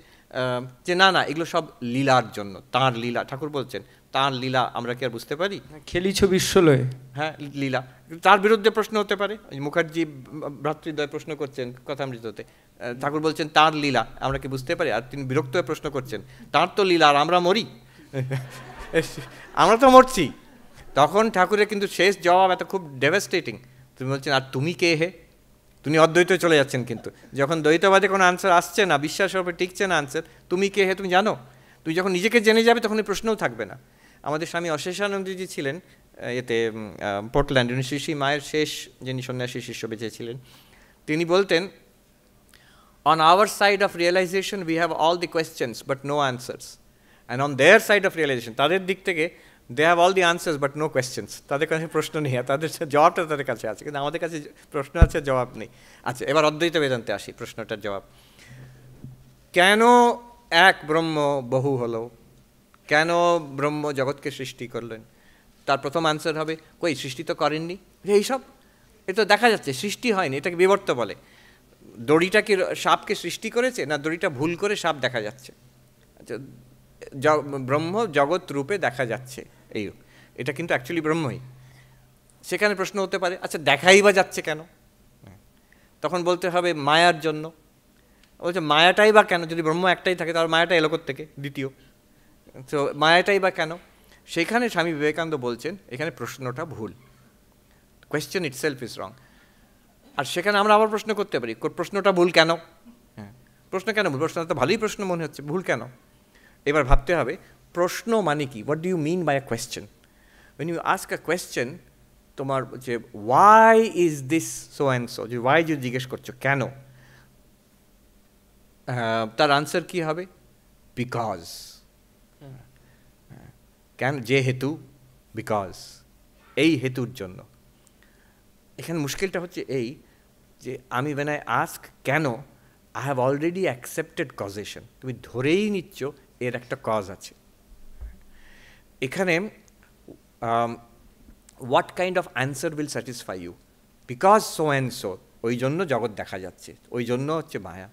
যে না না এগুলো সব লীলার জন্য, তাঁর লীলা। ঠাকুর বলছেন তাঁর লীলা আমরা কি আর বুঝতে পারি? খেলিছ বিশ্বলয়ে, হ্যাঁ লীলা। তার বিরুদ্ধে প্রশ্ন হতে পারে, মুখার্জি ভ্রাতৃদ্বয় প্রশ্ন করছেন কথামৃততে, ঠাকুর বলছেন তাঁর লীলা আমরা কি বুঝতে পারি? আর তিনি বিরক্ত হয়ে প্রশ্ন করছেন তাঁর তো লীলা আর আমরা মরি, আমরা তো মরছি। তখন ঠাকুরের কিন্তু শেষ জবাব এত খুব ডেভাস্টেটিং, তুমি বলছেন আর তুমি কে হে? তুমি অদ্বৈতে চলে যাচ্ছেন, কিন্তু যখন দ্বৈতবাদে কোনো আনসার আসছে না, বিশ্বাসের উপরে টিকছে না আনসার, তুমি কে হে তুমি জানো? তুই যখন নিজেকে জেনে যাবে তখন এই প্রশ্নও থাকবে না। আমাদের স্বামী অশেষানন্দজি ছিলেন এতে পোর্টল্যান্ড, উনি শ্রী শ্রী মায়ের শেষ যিনি সন্ন্যাসী শিষ্য বেঁচেছিলেন, তিনি বলতেন on our side of realization we have all the questions but no answers, and on their side of realization তাদের দিক থেকে they have all the answers but no questions, তাদের কাছে প্রশ্ন নেই, তাদের জবাবটা তাদের কাছে আছে, কিন্তু আমাদের কাছে প্রশ্ন আছে জবাব নেই। আচ্ছা, এবার অদ্বৈত বেদান্তে আসি, প্রশ্নটার জবাব। কেন এক ব্রহ্ম বহু হলো? কেন ব্রহ্ম জগৎকে সৃষ্টি করলেন? তার প্রথম আনসার হবে কই সৃষ্টি তো করেননি, এইসব এ তো দেখা যাচ্ছে সৃষ্টি হয়নি, এটাকে বিবর্ত বলে। দড়িটা কি সাপকে সৃষ্টি করেছে, না দড়িটা ভুল করে সাপ দেখা যাচ্ছে? আচ্ছা, ব্রহ্ম জগৎ রূপে দেখা যাচ্ছে, এই এটা কিন্তু অ্যাকচুয়ালি ব্রহ্মই। সেখানে প্রশ্ন হতে পারে আচ্ছা দেখাই বা যাচ্ছে কেন? তখন বলতে হবে মায়ার জন্য। বলছে মায়াটাই বা কেন? যদি ব্রহ্ম একটাই থাকে তাহলে মায়াটা এলো কোত্থেকে দ্বিতীয়? তো মায়াটাই বা কেন? সেখানে স্বামী বিবেকানন্দ বলছেন এখানে প্রশ্নটা ভুল, কোয়েশ্চেন ইটসেলফ ইজ রং। আর সেখানে আমরা আবার প্রশ্ন করতে পারি প্রশ্নটা ভুল কেন? হ্যাঁ, প্রশ্ন কেন ভুল? প্রশ্নটা তো ভালোই প্রশ্ন মনে হচ্ছে, ভুল কেন? এবার ভাবতে হবে প্রশ্ন মানে কি, what do you mean by a question? When you ask a question, তোমার যে why is this so and so, যে ওয়াই যে জিজ্ঞেস করছো কেন, তার আনসার কি হবে? বিকজ। কেন? যে হেতু, বিকজ, এই হেতুর জন্য। এখানে মুশকিলটা হচ্ছে এই যে আমি when I ask কেন, I have already accepted causation, তুমি ধরেই নিচ্ছ এর একটা কজ আছে। এখানে what kind of answer will satisfy you? Because so and so, ওই জন্য জগৎ দেখা যাচ্ছে, ওই জন্য হচ্ছে মায়া।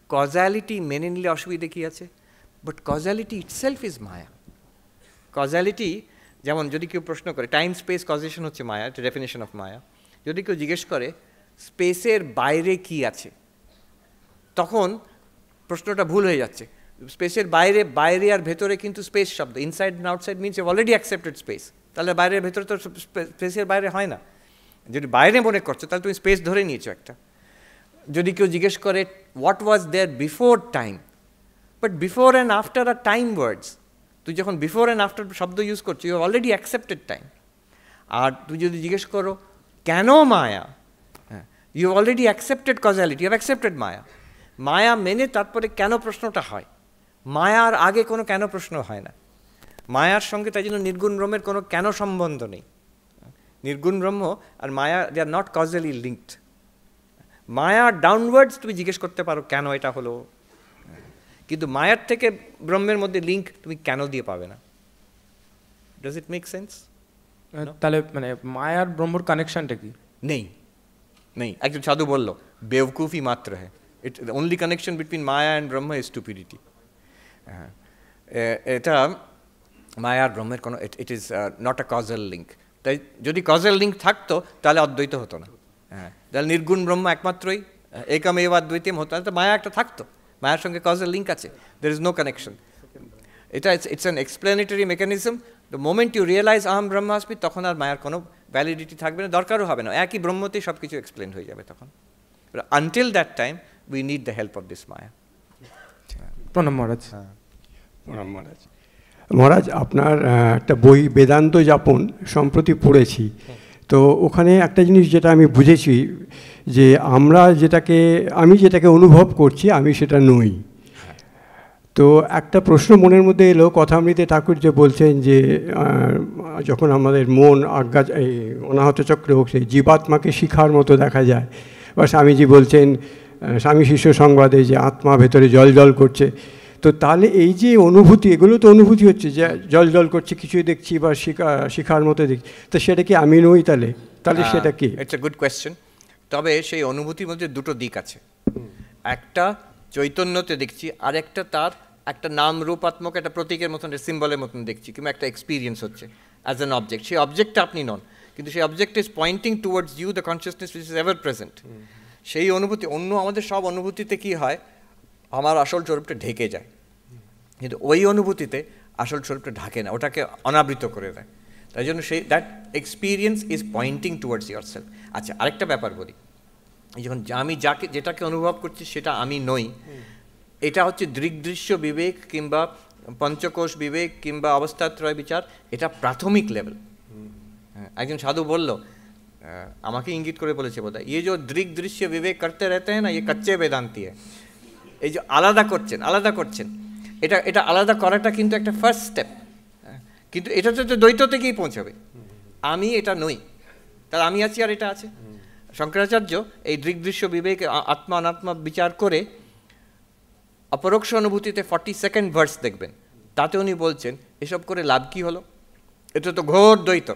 কজালিটি মেনে নিলে অসুবিধে কী আছে? But causality itself is Maya. Causality যেমন যদি কেউ প্রশ্ন করে টাইম স্পেস কজেশন হচ্ছে মায়া, এটা ডেফিনেশন অফ মায়া। যদি কেউ জিজ্ঞেস করে স্পেসের বাইরে কি আছে, তখন প্রশ্নটা ভুল হয়ে যাচ্ছে। স্পেসের বাইরে, বাইরে আর ভেতরে কিন্তু স্পেস শব্দ, inside and outside means you already accepted space. তাহলে বাইরের ভেতরে তো স্পেসের বাইরে হয় না। যদি বাইরে মনে করছো তাহলে তুমি স্পেস ধরে নিয়েছো একটা। যদি কেউ জিজ্ঞেস করে what was there before time, but before and after are time words. তুই যখন বিফোর অ্যান্ড আফটার শব্দ ইউজ করছো, ইউ অলরেডি অ্যাকসেপ্টেড টাইম। আর তুই যদি জিজ্ঞেস করো কেন মায়া, হ্যাঁ, you already accepted causality, you have accepted maya. মায়া মেনে তারপরে কেন প্রশ্নটা হয়। মায়ার আগে কোনো কেন প্রশ্ন হয় না। মায়ার সঙ্গে তাই জন্য নির্গুণ ব্রহ্মের কোনো কেন সম্বন্ধ নেই। নির্গুণ ব্রহ্ম আর মায়া they are not causally linked. মায়া ডাউনওয়ার্ডস তুমি জিজ্ঞেস করতে পারো কেন এটা হলো, কিন্তু মায়ার থেকে ব্রহ্মের মধ্যে লিঙ্ক তুমি কেন দিয়ে পাবে না। Does it make sense? তাহলে মানে মায়ার ব্রহ্মর কানেকশনটা কি? নেই, নেই। একজন সাধু বললো বেवकूफ़ी মাত্র হ্যাঁ, it the only connection between maya and Brahman is stupidity. হ্যাঁ, এটা মায়া আর ব্রহ্মের কোনো it is not a causal link. তাই যদি কজাল লিঙ্ক থাকতো তাহলে অদ্বৈত হতো না। হ্যাঁ, তাহলে নির্গুণ ব্রহ্ম একমাত্রই একমেব অদ্বৈতম হতো, তাহলে তো মায়া একটা থাকতো। মায়ার সঙ্গে কজাল লিঙ্ক আছে, দের ইজ নো কানেকশন। এটা it's an explanatory mechanism. The moment you realise আহম ব্রহ্মাস্মি, তখন আর মায়ার কোনো ভ্যালিডিটি থাকবে না, দরকারও হবে না। একই ব্রহ্মতেই সব কিছু এক্সপ্লেন হয়ে যাবে তখন। Until that time we need the help of this maya. প্রণাম মহারাজ। প্রণাম মহারাজ। মহারাজ, আপনার একটা বই বেদান্ত যাপন সম্প্রতি পড়েছি, তো ওখানে একটা জিনিস যেটা আমি বুঝেছি যে আমি যেটাকে অনুভব করছি আমি সেটা নই। তো একটা প্রশ্ন মনের মধ্যে এলো, কথামৃতে ঠাকুর যে বলছেন যে যখন আমাদের মন অনাহত চক্রে হোক সেই জীবাত্মাকে শিখার মতো দেখা যায়, বা স্বামীজি বলছেন স্বামী শিষ্য সংবাদে যে আত্মা ভেতরে জল জল করছে। তো তাহলে এই যে অনুভূতি, এগুলো তো অনুভূতি হচ্ছে যে জল জল করছে, কিছুই দেখছি বা শিখার মতো দেখছি, তো সেটা কি আমি নই? তাহলে সেটা কি? It's a good question. তবে সেই অনুভূতির মধ্যে দুটো দিক আছে। একটা চৈতন্যতে দেখছি, আরেকটা তার একটা নাম রূপাত্মক একটা প্রতীকের মতন, সিম্বলের মতন দেখছি, কিংবা একটা এক্সপিরিয়েন্স হচ্ছে অ্যাজ অ্যান অবজেক্ট। সেই অবজেক্টটা আপনি নন, কিন্তু সেই object is pointing towards you, the consciousness which is ever present. সেই অনুভূতি, অন্য আমাদের সব অনুভূতিতে কি হয়, আমার আসল স্বরূপটা ঢেকে যায়, কিন্তু ওই অনুভূতিতে আসল স্বরূপটা ঢাকে না, ওটাকে অনাবৃত করে দেয়। তাই জন্য সেই that experience is pointing towards your self. আচ্ছা, আরেকটা ব্যাপার বলি, যখন আমি যেটাকে অনুভব করছি সেটা আমি নই, এটা হচ্ছে দৃগ্দৃশ্য বিবেক কিংবা পঞ্চকোষ বিবেক কিংবা অবস্থাত্রয় বিচার, এটা প্রাথমিক লেভেল। একজন সাধু বলল, আমাকে ইঙ্গিত করে বলেছে বোধহয়, ये जो দৃগ্দৃশ্য বিবেক করতে रहते हैं ना, ये कच्चे वेदांती है। এই যে আলাদা করছেন, এটা আলাদা করাটা কিন্তু একটা ফার্স্ট স্টেপ, কিন্তু এটা তো দ্বৈত থেকেই পৌঁছাবে। আমি এটা নই, তার আমি আছি আর এটা আছে। শঙ্করাচার্য এই দৃগ্দৃশ্য বিবেক আত্মা অনাত্মা বিচার করে অপরোক্ষ অনুভূতিতে 42nd ভার্স দেখবেন, তাতে উনি বলছেন এসব করে লাভ কি হলো, এটা তো ঘোর দ্বৈত,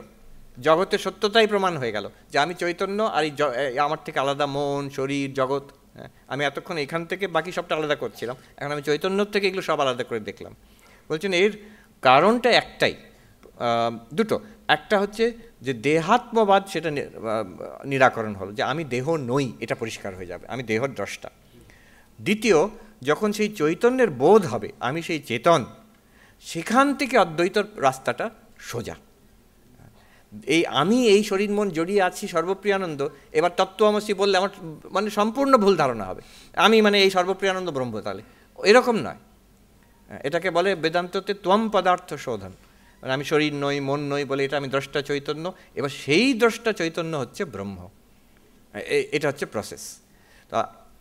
জগতের সত্যতাই প্রমাণ হয়ে গেল যে আমি চৈতন্য আর এই আমার থেকে আলাদা মন, শরীর, জগৎ। আমি এতক্ষণ এখান থেকে বাকি সবটা আলাদা করছিলাম, এখন আমি চৈতন্যর থেকে এগুলো সব আলাদা করে দেখলাম। বলছেন এর কারণটা একটাই, দুটো, একটা হচ্ছে যে দেহাত্মবাদ, সেটা নিরাকরণ হলো, যে আমি দেহ নই, এটা পরিষ্কার হয়ে যাবে, আমি দেহর দ্রষ্টা। দ্বিতীয়, যখন সেই চৈতন্যের বোধ হবে আমি সেই চেতন, সেখান থেকে অদ্বৈতর রাস্তাটা সোজা। আমি এই শরীর মন জড়িয়ে আছি সর্বপ্রিয়ানন্দ, এবার তত্ত্বমসি বললে আমার মানে সম্পূর্ণ ভুল ধারণা হবে, আমি মানে এই সর্বপ্রিয়ানন্দ ব্রহ্ম, তাহলে এরকম নয়। এটাকে বলে বেদান্ততে ত্বম পদার্থ শোধন, মানে আমি শরীর নই, মন নই বলে এটা আমি দ্রষ্টা চৈতন্য, এবার সেই দ্রষ্টা চৈতন্য হচ্ছে ব্রহ্ম। এটা হচ্ছে প্রসেস। তো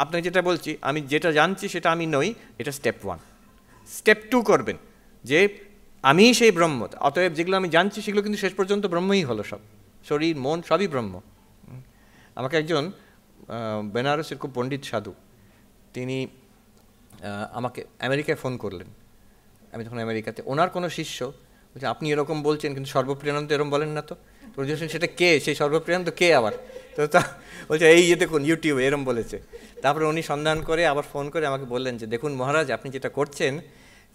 আপনাকে যেটা বলছি, আমি যেটা জানছি সেটা আমি নই, এটা স্টেপ 1। স্টেপ 2 করবেন যে আমি সেই ব্রহ্ম, অতএব যেগুলো আমি জানছি সেগুলো কিন্তু শেষ পর্যন্ত ব্রহ্মই হলো, সব শরীর মন সবই ব্রহ্ম। আমাকে একজন বেনারসের খুব পণ্ডিত সাধু, তিনি আমাকে আমেরিকায় ফোন করলেন, আমি তখন আমেরিকাতে, ওনার কোনো শিষ্য বলছে আপনি এরকম বলছেন কিন্তু সর্বপ্রিয়ানন্দ এরকম বলেন না তো। বলছেন সেটা কে, সেই সর্বপ্রিয়ানন্দ কে আবার? তো তা বলছে এই যে দেখুন ইউটিউবে এরম বলেছে। তারপরে উনি সন্ধান করে আবার ফোন করে আমাকে বললেন যে দেখুন মহারাজ, আপনি যেটা করছেন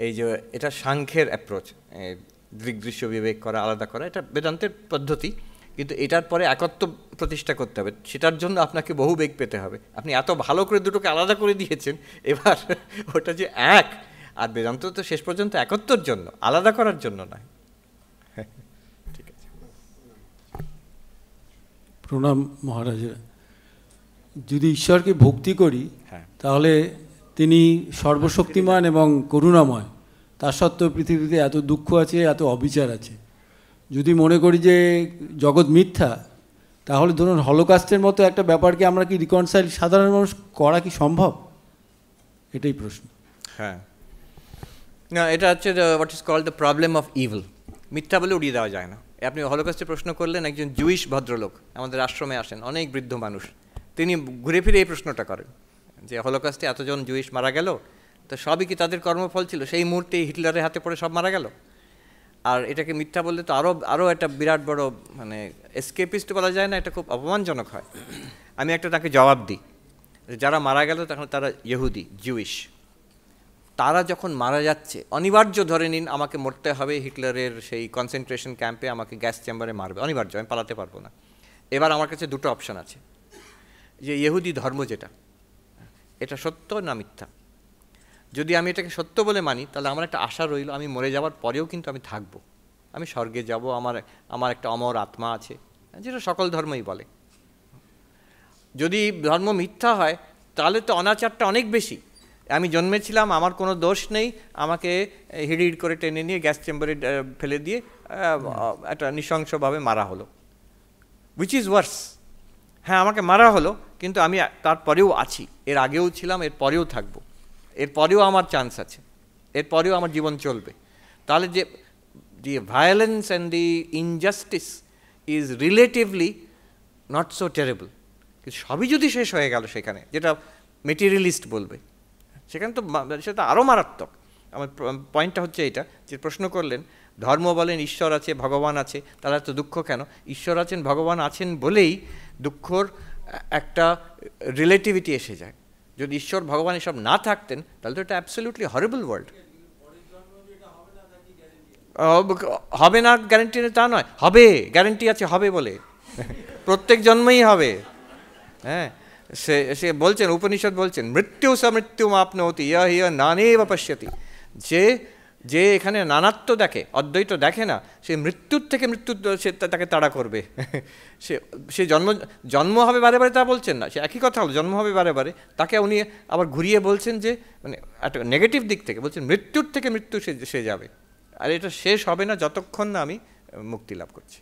এই যে এটা সাংখ্যের অ্যাপ্রোচ, দৃগ্দৃশ্য বিবেক করা, আলাদা করা, এটা বেদান্তের পদ্ধতি, কিন্তু এটার পরে একত্ব প্রতিষ্ঠা করতে হবে, সেটার জন্য আপনাকে বহু বেগ পেতে হবে। আপনি এত ভালো করে দুটোকে আলাদা করে দিয়েছেন, এবার ওটা যে এক, আর বেদান্ত তো শেষ পর্যন্ত একত্বর জন্য, আলাদা করার জন্য নয়। ঠিক আছে, প্রণাম মহারাজের। যদি ঈশ্বরকে ভক্তি করি তাহলে তিনি সর্বশক্তিমান এবং করুণাময়, তার সত্ত্বেও পৃথিবীতে এত দুঃখ আছে, এত অবিচার আছে। যদি মনে করি যে জগৎ মিথ্যা, তাহলে ধরুন হলোকাস্টের মতো একটা ব্যাপারকে আমরা কি রিকনসাইল সাধারণ মানুষ করা কি সম্ভব? এটাই প্রশ্ন। হ্যাঁ, না, এটা হচ্ছে what is called the problem of evil. মিথ্যা বলে উড়িয়ে দেওয়া যায় না। আপনি হলোকাস্টের প্রশ্ন করলেন, একজন জুইশ ভদ্রলোক আমাদের আশ্রমে আসেন, অনেক বৃদ্ধ মানুষ, তিনি ঘুরে ফিরে এই প্রশ্নটা করেন যে হলোকাস্টে এতজন জুইশ মারা গেল, তো সবই কি তাদের কর্মফল ছিল? সেই মুহূর্তে হিটলারের হাতে পড়ে সব মারা গেল। আর এটাকে মিথ্যা বললে তো আরও একটা বিরাট বড় মানে এসকেপিস্ট বলা যায় না, এটা খুব অপমানজনক হয়। আমি একটা তাকে জবাব দিই, যারা মারা গেল তখন তারা ইহুদি, জুইশ, তারা যখন মারা যাচ্ছে অনিবার্য ধরে নিন আমাকে মরতে হবে, হিটলারের সেই কনসেন্ট্রেশন ক্যাম্পে আমাকে গ্যাস চেম্বারে মারবে, অনিবার্য, আমি পালাতে পারবো না। এবার আমার কাছে দুটো অপশান আছে, যে ইহুদি ধর্ম যেটা, এটা সত্য না মিথ্যা। যদি আমি এটাকে সত্য বলে মানি, তাহলে আমার একটা আশা রইল আমি মরে যাওয়ার পরেও কিন্তু আমি থাকবো, আমি স্বর্গে যাব, আমার একটা অমর আত্মা আছে, যেটা সকল ধর্মই বলে। যদি ধর্ম মিথ্যা হয়, তাহলে তো অনাচারটা অনেক বেশি। আমি জন্মেছিলাম, আমার কোনো দোষ নেই, আমাকে হিড় করে টেনে নিয়ে গ্যাস চেম্বারে ফেলে দিয়ে একটা নৃশংসভাবে মারা হলো, উইচ ইজ ওয়ার্স। হ্যাঁ, আমাকে মারা হলো, কিন্তু আমি তারপরেও আছি, এর আগেও ছিলাম, এর পরেও থাকবো, এর পরেও আমার চান্স আছে, এর পরেও আমার জীবন চলবে। তাহলে যে the violence and the injustice is relatively not so terrible. কিন্তু সবই যদি শেষ হয়ে গেল সেখানে, যেটা মেটেরিয়ালিস্ট বলবে, সেখানে তো সেটা আরও মারাত্মক। আমার পয়েন্টটা হচ্ছে এটা, যে প্রশ্ন করলেন ধর্ম বলেন ঈশ্বর আছে, ভগবান আছে, তাহলে তো দুঃখ কেন? ঈশ্বর আছেন, ভগবান আছেন বলেই দুঃখর একটা রিলেটিভিটি এসে যায়। যদি ঈশ্বর ভগবান এসব না থাকতেন তাহলে তো এটা অ্যাবসলিউটলি হরিবল ওয়ার্ল্ড। হবে না গ্যারেন্টি তা নয়, হবে, গ্যারেন্টি আছে হবে বলে, প্রত্যেক জন্মেই হবে। হ্যাঁ, সে বলছেন, উপনিষদ বলছেন মৃত্যু স মৃত্যু আপনৌতি ইহ ইহ নানেব পশ্যতি। যে এখানে নানাত্ব দেখে, অদ্বৈত দেখে না, সে মৃত্যুর থেকে মৃত্যু সে তাকে তাড়া করবে। সে জন্ম হবে বারে বারে তা বলছেন না, সে একই কথা হলো, জন্ম হবে বারে বারে, তাকে উনি আবার ঘুরিয়ে বলছেন যে মানে একটা নেগেটিভ দিক থেকে বলছেন মৃত্যুর থেকে মৃত্যু সে যাবে, আর এটা শেষ হবে না যতক্ষণ না আমি মুক্তি লাভ করছি।